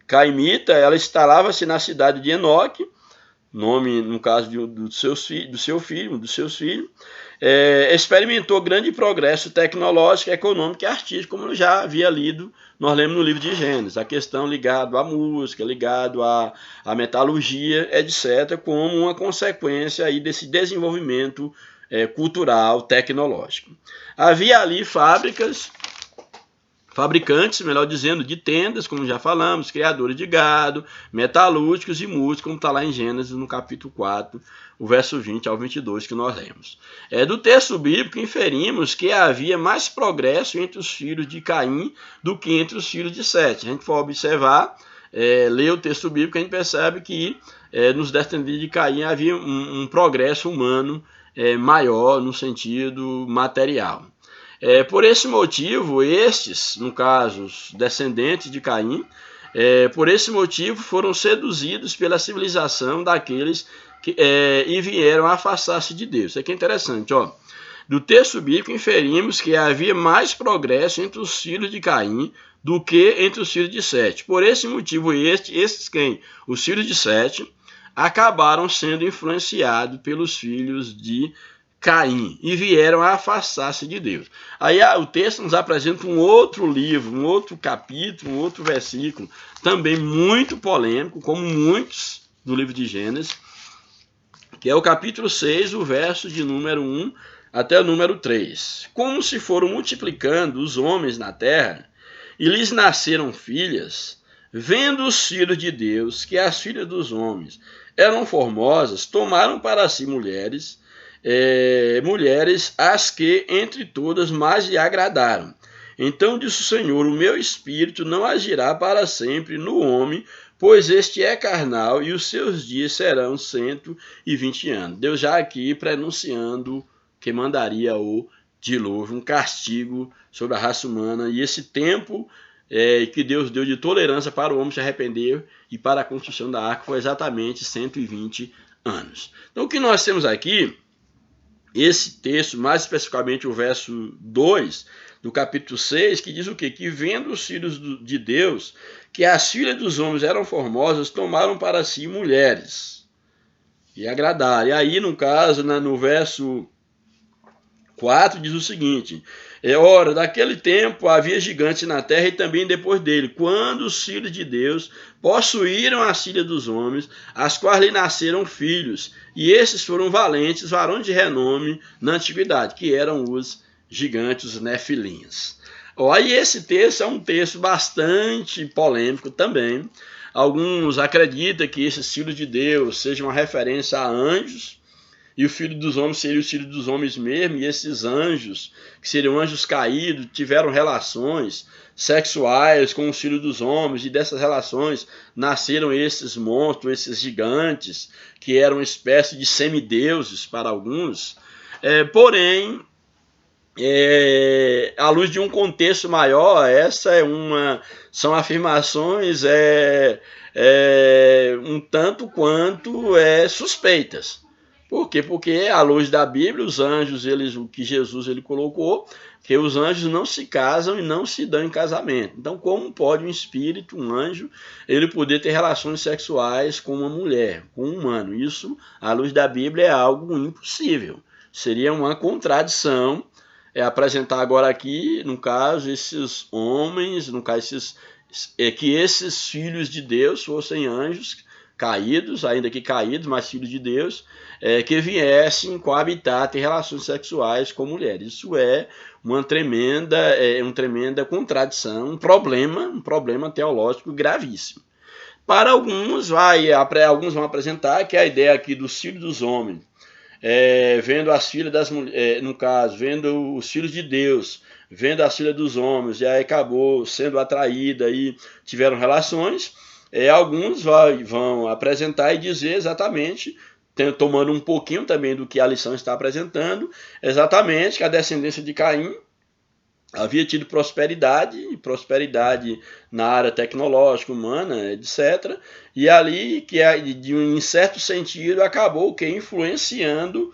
caimita, ela instalava-se na cidade de Enoque, nome, no caso dos seus filhos, experimentou grande progresso tecnológico, econômico e artístico, como eu já havia lido, nós lemos no livro de Gênesis, a questão ligada à música, ligada à metalurgia, etc., como uma consequência aí desse desenvolvimento cultural, tecnológico. Havia ali fabricantes, melhor dizendo, de tendas, como já falamos, criadores de gado, metalúrgicos e músicos, como está lá em Gênesis, no capítulo 4, o verso 20 ao 22, que nós lemos. Do texto bíblico, inferimos que havia mais progresso entre os filhos de Caim do que entre os filhos de Sete. A gente for observar, ler o texto bíblico, a gente percebe que nos descendentes de Caim havia um progresso humano maior no sentido material. Por esse motivo, estes, no caso, os descendentes de Caim, por esse motivo foram seduzidos pela civilização daqueles que vieram afastar-se de Deus. Isso aqui é interessante, ó. Do texto bíblico inferimos que havia mais progresso entre os filhos de Caim do que entre os filhos de Sete. Por esse motivo, os filhos de Sete acabaram sendo influenciados pelos filhos de Caim e vieram a afastar-se de Deus. Aí o texto nos apresenta um outro livro, um outro capítulo, um outro versículo, também muito polêmico, como muitos do livro de Gênesis, que é o capítulo 6, o verso de número 1 até o número 3. Como se foram multiplicando os homens na terra, e lhes nasceram filhas, vendo os filhos de Deus que as filhas dos homens eram formosas, tomaram para si mulheres as que entre todas mais lhe agradaram. Então disse o Senhor: o meu espírito não agirá para sempre no homem, pois este é carnal e os seus dias serão 120 anos. Deus já aqui prenunciando que mandaria o dilúvio, um castigo sobre a raça humana, e esse tempo que Deus deu de tolerância para o homem se arrepender e para a construção da arca foi exatamente 120 anos. Então o que nós temos aqui, esse texto, mais especificamente o verso 2 do capítulo 6, que diz o quê? Que vendo os filhos de Deus, que as filhas dos homens eram formosas, tomaram para si mulheres e agradaram. E aí, no caso, no verso 4, diz o seguinte: ora, daquele tempo havia gigantes na terra e também depois dele, quando os filhos de Deus possuíram as filhas dos homens, as quais lhe nasceram filhos, e esses foram valentes, varões de renome na antiguidade, que eram os gigantes, os nefilins. Aí esse texto é um texto bastante polêmico também. Alguns acreditam que esses filhos de Deus sejam uma referência a anjos, e o filho dos homens seria o filho dos homens mesmo, e esses anjos, que seriam anjos caídos, tiveram relações sexuais com os filhos dos homens, e dessas relações nasceram esses monstros, esses gigantes, que eram uma espécie de semideuses para alguns. Porém, à luz de um contexto maior, são afirmações um tanto quanto suspeitas. Por quê? Porque à luz da Bíblia, os anjos, o que Jesus colocou, que os anjos não se casam e não se dão em casamento. Então, como pode um espírito, um anjo, ele poder ter relações sexuais com uma mulher, com um humano? Isso, à luz da Bíblia, é algo impossível. Seria uma contradição apresentar agora aqui, no caso, esses homens, no caso, que esses filhos de Deus fossem anjos caídos, ainda que caídos, mas filhos de Deus, que viessem coabitar, ter relações sexuais com mulheres. Isso é uma tremenda contradição, um problema teológico gravíssimo. Para alguns, alguns vão apresentar que a ideia aqui dos filhos dos homens, vendo as filhas das mulheres, no caso, vendo os filhos de Deus, vendo as filhas dos homens, e aí acabou sendo atraída e tiveram relações. Alguns vão apresentar e dizer exatamente, tomando um pouquinho também do que a lição está apresentando, exatamente que a descendência de Caim havia tido prosperidade na área tecnológica, humana, etc. E ali, que em certo sentido, acabou influenciando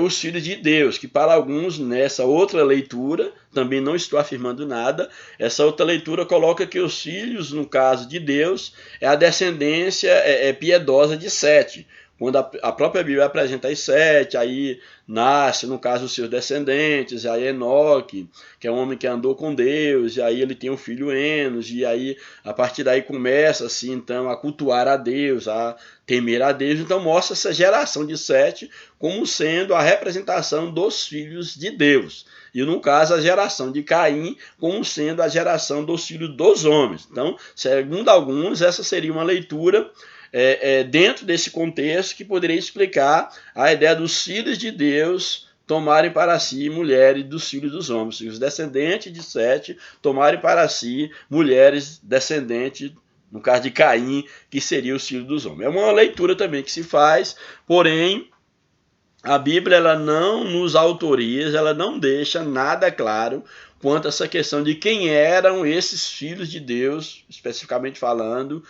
os filhos de Deus, que para alguns, nessa outra leitura, também não estou afirmando nada, essa outra leitura coloca que os filhos, no caso de Deus, é a descendência piedosa de Sete. Quando a própria Bíblia apresenta as 7, aí nasce, no caso, os seus descendentes, aí Enoque, que é um homem que andou com Deus, e aí ele tem o filho Enos, e aí a partir daí começa assim, então, a cultuar a Deus, a temer a Deus. Então mostra essa geração de Sete como sendo a representação dos filhos de Deus. E no caso, a geração de Caim como sendo a geração dos filhos dos homens. Então, segundo alguns, essa seria uma leitura dentro desse contexto que poderia explicar a ideia dos filhos de Deus tomarem para si mulheres dos filhos dos homens, os descendentes de Sete tomarem para si mulheres descendentes, no caso de Caim, que seria os filhos dos homens. É uma leitura também que se faz, porém a Bíblia ela não nos autoriza, ela não deixa nada claro quanto a essa questão de quem eram esses filhos de Deus, especificamente falando,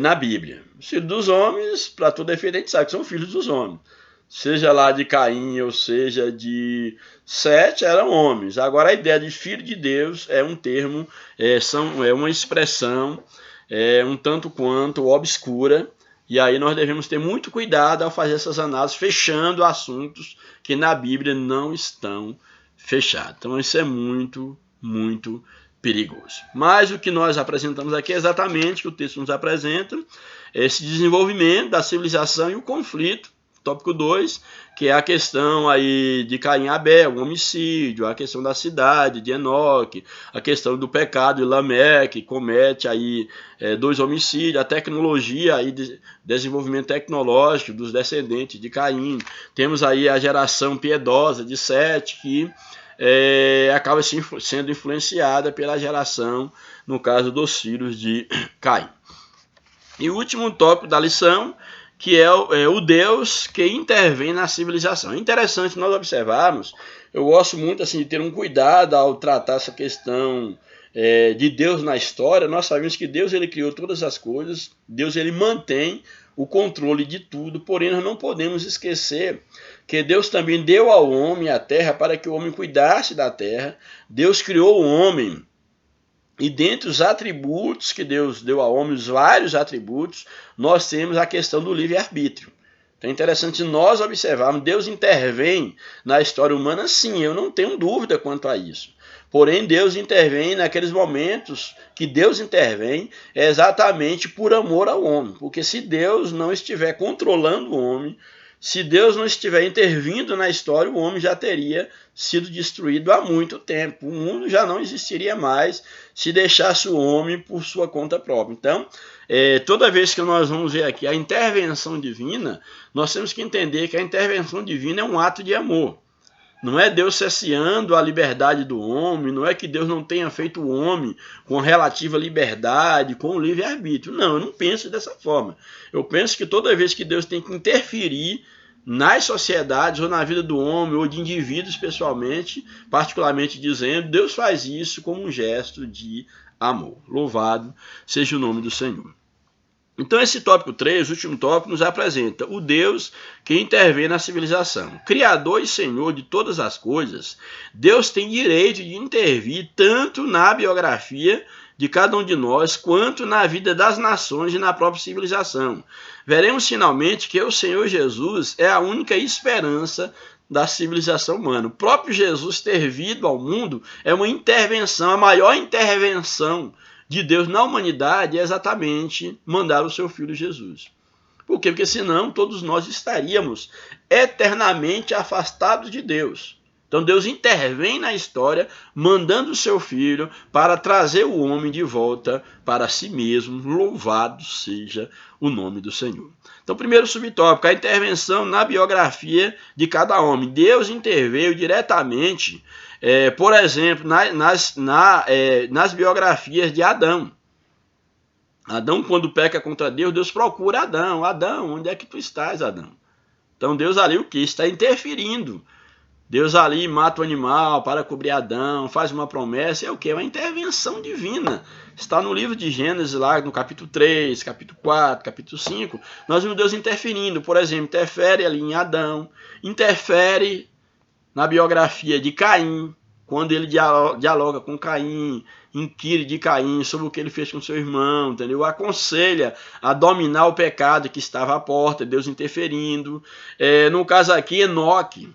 na Bíblia. Os filhos dos homens, para todo efeito, a gente sabe que são filhos dos homens. Seja lá de Caim ou seja de Sete, eram homens. Agora, a ideia de filho de Deus é um termo, é uma expressão um tanto quanto obscura, e aí nós devemos ter muito cuidado ao fazer essas análises, fechando assuntos que na Bíblia não estão fechados. Então, isso é muito, muito perigoso. Mas o que nós apresentamos aqui é exatamente o que o texto nos apresenta, esse desenvolvimento da civilização e o conflito, tópico 2, que é a questão aí de Caim e Abel, o homicídio, a questão da cidade de Enoque, a questão do pecado de Lameque, que comete aí 2 homicídios, a tecnologia aí de desenvolvimento tecnológico dos descendentes de Caim. Temos aí a geração piedosa de Sete, que acaba sendo influenciada pela geração, no caso dos filhos de Caim. E o último tópico da lição, que é o Deus que intervém na civilização. É interessante nós observarmos, eu gosto muito assim, de ter um cuidado ao tratar essa questão de Deus na história. Nós sabemos que Deus ele criou todas as coisas, Deus ele mantém o controle de tudo, porém nós não podemos esquecer que Deus também deu ao homem a terra para que o homem cuidasse da terra. Deus criou o homem, e dentre os atributos que Deus deu ao homem, os vários atributos, nós temos a questão do livre-arbítrio. Então é interessante nós observarmos, Deus intervém na história humana, sim, eu não tenho dúvida quanto a isso. Porém, Deus intervém naqueles momentos que Deus intervém exatamente por amor ao homem. Porque se Deus não estiver controlando o homem, se Deus não estiver intervindo na história, o homem já teria sido destruído há muito tempo. O mundo já não existiria mais se deixasse o homem por sua conta própria. Então, toda vez que nós vamos ver aqui a intervenção divina, nós temos que entender que a intervenção divina é um ato de amor. Não é Deus cesseando a liberdade do homem, não é que Deus não tenha feito o homem com relativa liberdade, com o livre-arbítrio. Não, eu não penso dessa forma. Eu penso que toda vez que Deus tem que interferir nas sociedades ou na vida do homem ou de indivíduos pessoalmente, particularmente dizendo, Deus faz isso como um gesto de amor. Louvado seja o nome do Senhor. Então esse tópico 3, o último tópico, nos apresenta o Deus que intervém na civilização. Criador e Senhor de todas as coisas, Deus tem direito de intervir tanto na biografia de cada um de nós, quanto na vida das nações e na própria civilização. Veremos finalmente que o Senhor Jesus é a única esperança da civilização humana. O próprio Jesus ter vindo ao mundo é uma intervenção, a maior intervenção de Deus na humanidade é exatamente mandar o seu Filho Jesus. Por quê? Porque senão todos nós estaríamos eternamente afastados de Deus. Então Deus intervém na história, mandando o seu Filho para trazer o homem de volta para si mesmo. Louvado seja o nome do Senhor. Então, primeiro subtópico, a intervenção na biografia de cada homem. Deus interveio diretamente, por exemplo, nas biografias de Adão. Adão, quando peca contra Deus, Deus procura Adão. Adão, onde é que tu estás, Adão? Então Deus ali o que? Está interferindo. Deus ali mata o animal para cobrir Adão, faz uma promessa, é o que? É uma intervenção divina. Está no livro de Gênesis, lá no capítulo 3, capítulo 4, capítulo 5, nós vemos Deus interferindo. Por exemplo, interfere ali em Adão, interfere na biografia de Caim, quando ele dialoga com Caim, inquire de Caim sobre o que ele fez com seu irmão, entendeu? Aconselha a dominar o pecado que estava à porta, Deus interferindo. No caso aqui, Enoque.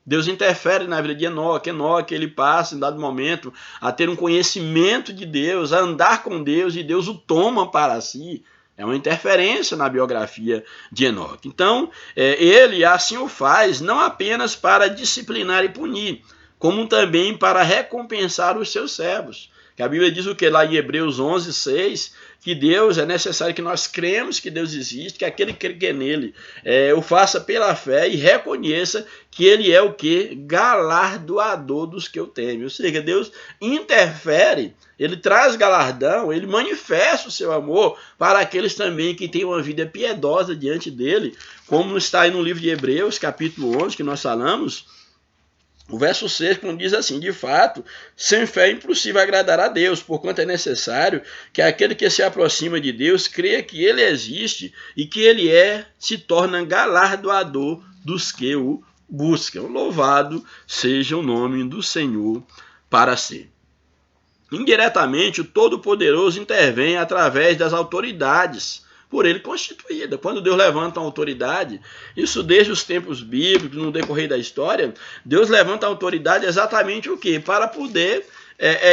Deus interfere na vida de Enoque. Enoque, ele passa, em dado momento, a ter um conhecimento de Deus, a andar com Deus, e Deus o toma para si. É uma interferência na biografia de Enoque. Então, ele assim o faz, não apenas para disciplinar e punir, como também para recompensar os seus servos. Que a Bíblia diz o que lá em Hebreus 11, 6, que Deus, é necessário que nós cremos que Deus existe, que aquele que crê nele o faça pela fé e reconheça que ele é o que? Galardoador dos que o temem. Ou seja, Deus interfere, ele traz galardão, ele manifesta o seu amor para aqueles também que têm uma vida piedosa diante dele, como está aí no livro de Hebreus, capítulo 11, que nós falamos. O verso 6 diz assim: de fato, sem fé é impossível agradar a Deus, porquanto é necessário que aquele que se aproxima de Deus creia que ele existe e que ele se torna galardoador dos que o buscam. Louvado seja o nome do Senhor para si. Indiretamente, o Todo-Poderoso intervém através das autoridades por ele constituída. Quando Deus levanta uma autoridade, isso desde os tempos bíblicos, no decorrer da história, Deus levanta a autoridade exatamente o quê? Para poder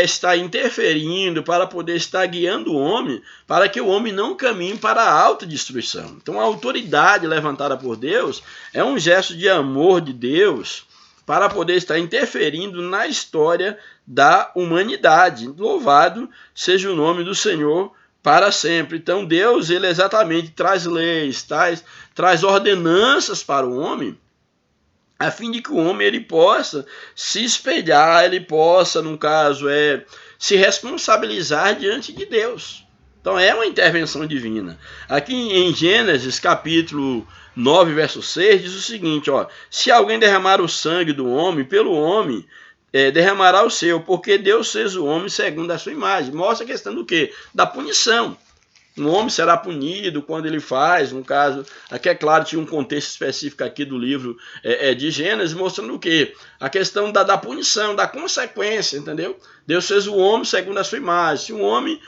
estar interferindo, para poder estar guiando o homem, para que o homem não caminhe para a autodestruição. Então a autoridade levantada por Deus é um gesto de amor de Deus para poder estar interferindo na história da humanidade. Louvado seja o nome do Senhor para sempre. Então Deus, ele exatamente traz leis, traz ordenanças para o homem, a fim de que o homem ele possa se espelhar, ele possa, no caso, se responsabilizar diante de Deus. Então é uma intervenção divina. Aqui em Gênesis, capítulo 9, verso 6, diz o seguinte, se alguém derramar o sangue do homem, pelo homem derramará o seu, porque Deus fez o homem segundo a sua imagem. Mostra a questão do quê? Da punição. O homem será punido quando ele faz, no caso, aqui é claro, tinha um contexto específico aqui do livro de Gênesis, mostrando o quê? A questão da punição, da consequência, entendeu? Deus fez o homem segundo a sua imagem. Se o homem,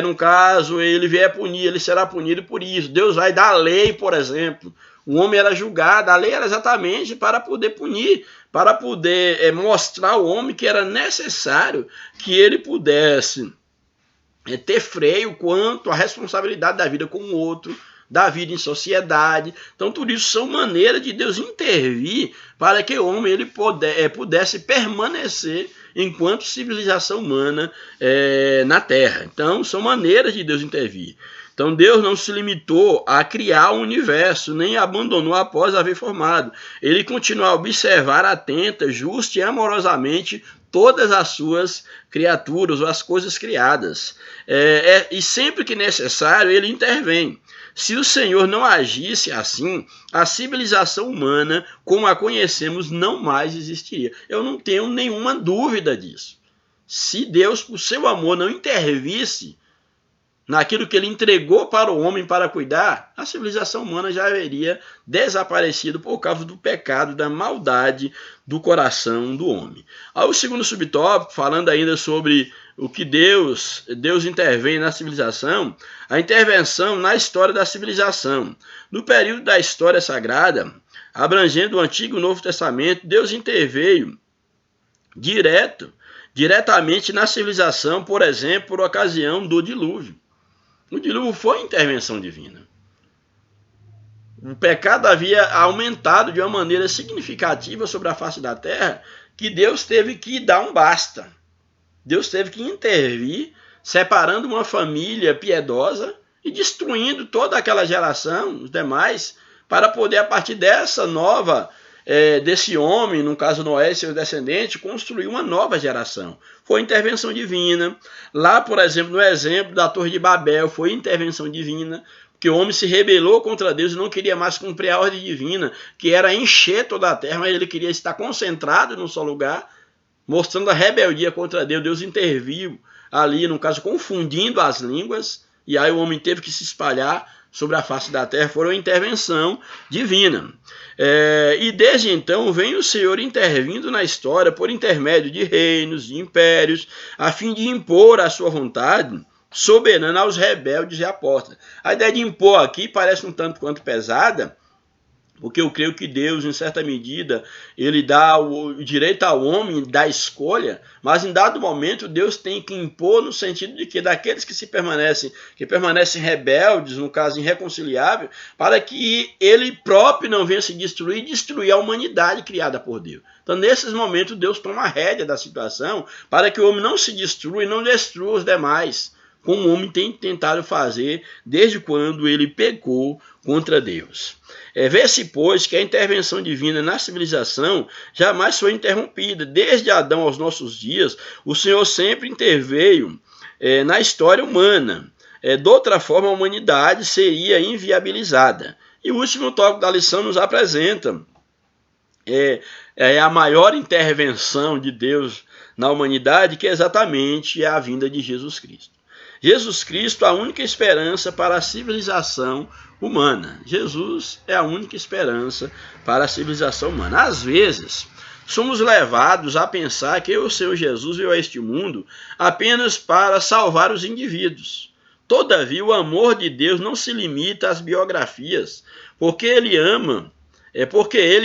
no caso, ele vier punir, ele será punido por isso. Deus vai dar a lei, por exemplo. O homem era julgado, a lei era exatamente para poder punir, para poder mostrar ao homem que era necessário que ele pudesse ter freio quanto à responsabilidade da vida com o outro, da vida em sociedade. Então, tudo isso são maneiras de Deus intervir para que o homem ele pudesse permanecer enquanto civilização humana na Terra. Então, são maneiras de Deus intervir. Então, Deus não se limitou a criar o universo, nem abandonou após haver formado. Ele continuou a observar atenta, justa e amorosamente todas as suas criaturas, ou as coisas criadas. E sempre que necessário, ele intervém. Se o Senhor não agisse assim, a civilização humana, como a conhecemos, não mais existiria. Eu não tenho nenhuma dúvida disso. Se Deus, por seu amor, não intervisse naquilo que ele entregou para o homem para cuidar, a civilização humana já haveria desaparecido por causa do pecado, da maldade do coração do homem. Aí o segundo subtópico, falando ainda sobre o que Deus intervém na civilização, a intervenção na história da civilização. No período da história sagrada, abrangendo o Antigo e o Novo Testamento, Deus interveio diretamente na civilização, por exemplo, por ocasião do dilúvio. O dilúvio foi intervenção divina. O pecado havia aumentado de uma maneira significativa sobre a face da terra, que Deus teve que dar um basta. Deus teve que intervir, separando uma família piedosa e destruindo toda aquela geração, os demais, para poder, a partir dessa nova, desse homem, no caso Noé e seus descendentes, construir uma nova geração. Foi intervenção divina. Lá, por exemplo, no exemplo da Torre de Babel, foi intervenção divina, porque o homem se rebelou contra Deus e não queria mais cumprir a ordem divina, que era encher toda a terra, mas ele queria estar concentrado num só lugar, mostrando a rebeldia contra Deus. Deus interviu ali, no caso, confundindo as línguas, e aí o homem teve que se espalhar sobre a face da terra. Foi uma intervenção divina. E desde então vem o Senhor intervindo na história por intermédio de reinos, de impérios, a fim de impor a sua vontade soberana aos rebeldes e apóstatas. A ideia de impor aqui parece um tanto quanto pesada, porque eu creio que Deus, em certa medida, ele dá o direito ao homem da escolha, mas em dado momento Deus tem que impor no sentido de que daqueles que permanecem rebeldes, no caso irreconciliável, para que ele próprio não venha se destruir a humanidade criada por Deus. Então, nesses momentos, Deus toma a rédea da situação para que o homem não se destrua e não destrua os demais, como o homem tem tentado fazer desde quando ele pecou contra Deus. Vê-se, pois, que a intervenção divina na civilização jamais foi interrompida. Desde Adão aos nossos dias, o Senhor sempre interveio na história humana. De outra forma, a humanidade seria inviabilizada. E o último tópico da lição nos apresenta a maior intervenção de Deus na humanidade, que é exatamente a vinda de Jesus Cristo. Jesus Cristo é a única esperança para a civilização humana. Jesus é a única esperança para a civilização humana. Às vezes, somos levados a pensar que o Senhor Jesus veio a este mundo apenas para salvar os indivíduos. Todavia, o amor de Deus não se limita às biografias, porque ele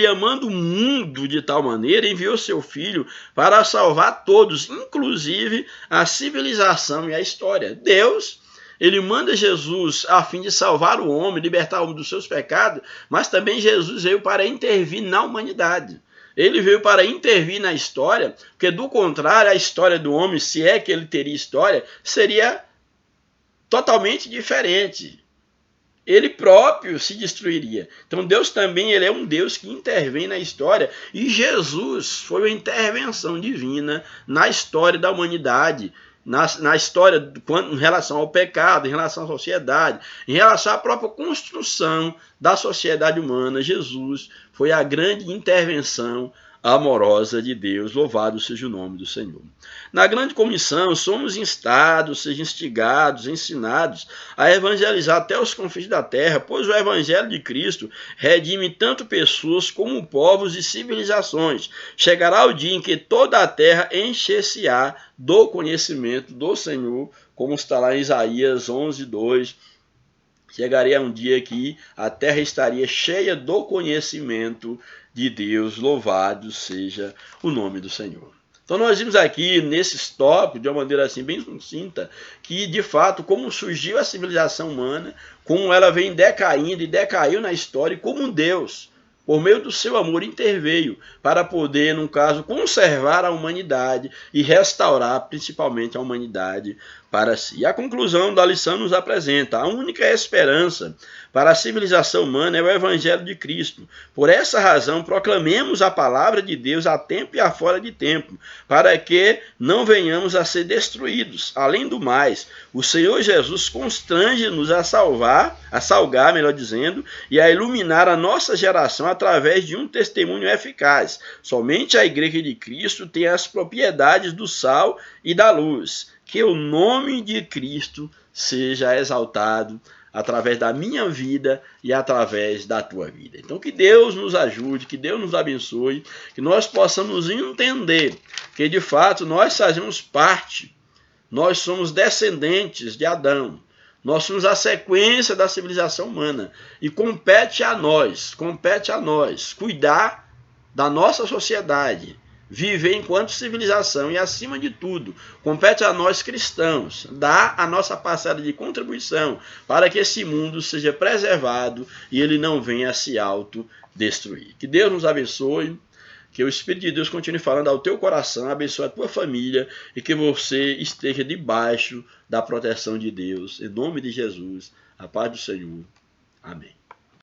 amando o mundo de tal maneira, enviou seu Filho para salvar todos, inclusive a civilização e a história. Deus, ele manda Jesus a fim de salvar o homem, libertar o homem dos seus pecados, mas também Jesus veio para intervir na humanidade. Ele veio para intervir na história, porque do contrário, a história do homem, se é que ele teria história, seria totalmente diferente. Ele próprio se destruiria. Então Deus também ele é um Deus que intervém na história. E Jesus foi uma intervenção divina na história da humanidade, na história em relação ao pecado, em relação à sociedade, em relação à própria construção da sociedade humana. Jesus foi a grande intervenção amorosa de Deus. Louvado seja o nome do Senhor. Na grande comissão, somos instados, seja instigados, ensinados a evangelizar até os confins da terra, pois o evangelho de Cristo redime tanto pessoas como povos e civilizações. Chegará o dia em que toda a terra encher-se-á do conhecimento do Senhor, como está lá em Isaías 11:2. Chegaria um dia que a terra estaria cheia do conhecimento de Deus. Louvado seja o nome do Senhor. Então nós vimos aqui nesses tópicos, de uma maneira assim bem sucinta, que de fato como surgiu a civilização humana, como ela vem decaindo e decaiu na história, e como Deus, por meio do seu amor, interveio para poder, no caso, conservar a humanidade e restaurar principalmente a humanidade para si. E a conclusão da lição nos apresenta: a única esperança para a civilização humana é o Evangelho de Cristo. Por essa razão, proclamemos a palavra de Deus a tempo e a fora de tempo, para que não venhamos a ser destruídos. Além do mais, o Senhor Jesus constrange-nos a salgar, melhor dizendo, e a iluminar a nossa geração através de um testemunho eficaz. Somente a Igreja de Cristo tem as propriedades do sal e da luz. Que o nome de Cristo seja exaltado através da minha vida e através da tua vida. Então que Deus nos ajude, que Deus nos abençoe, que nós possamos entender que de fato nós fazemos parte, nós somos descendentes de Adão, nós somos a sequência da civilização humana e compete a nós cuidar da nossa sociedade, viver enquanto civilização e, acima de tudo, compete a nós cristãos dar a nossa parcela de contribuição para que esse mundo seja preservado e ele não venha a se autodestruir. Que Deus nos abençoe, que o Espírito de Deus continue falando ao teu coração, abençoe a tua família e que você esteja debaixo da proteção de Deus. Em nome de Jesus, a paz do Senhor. Amém.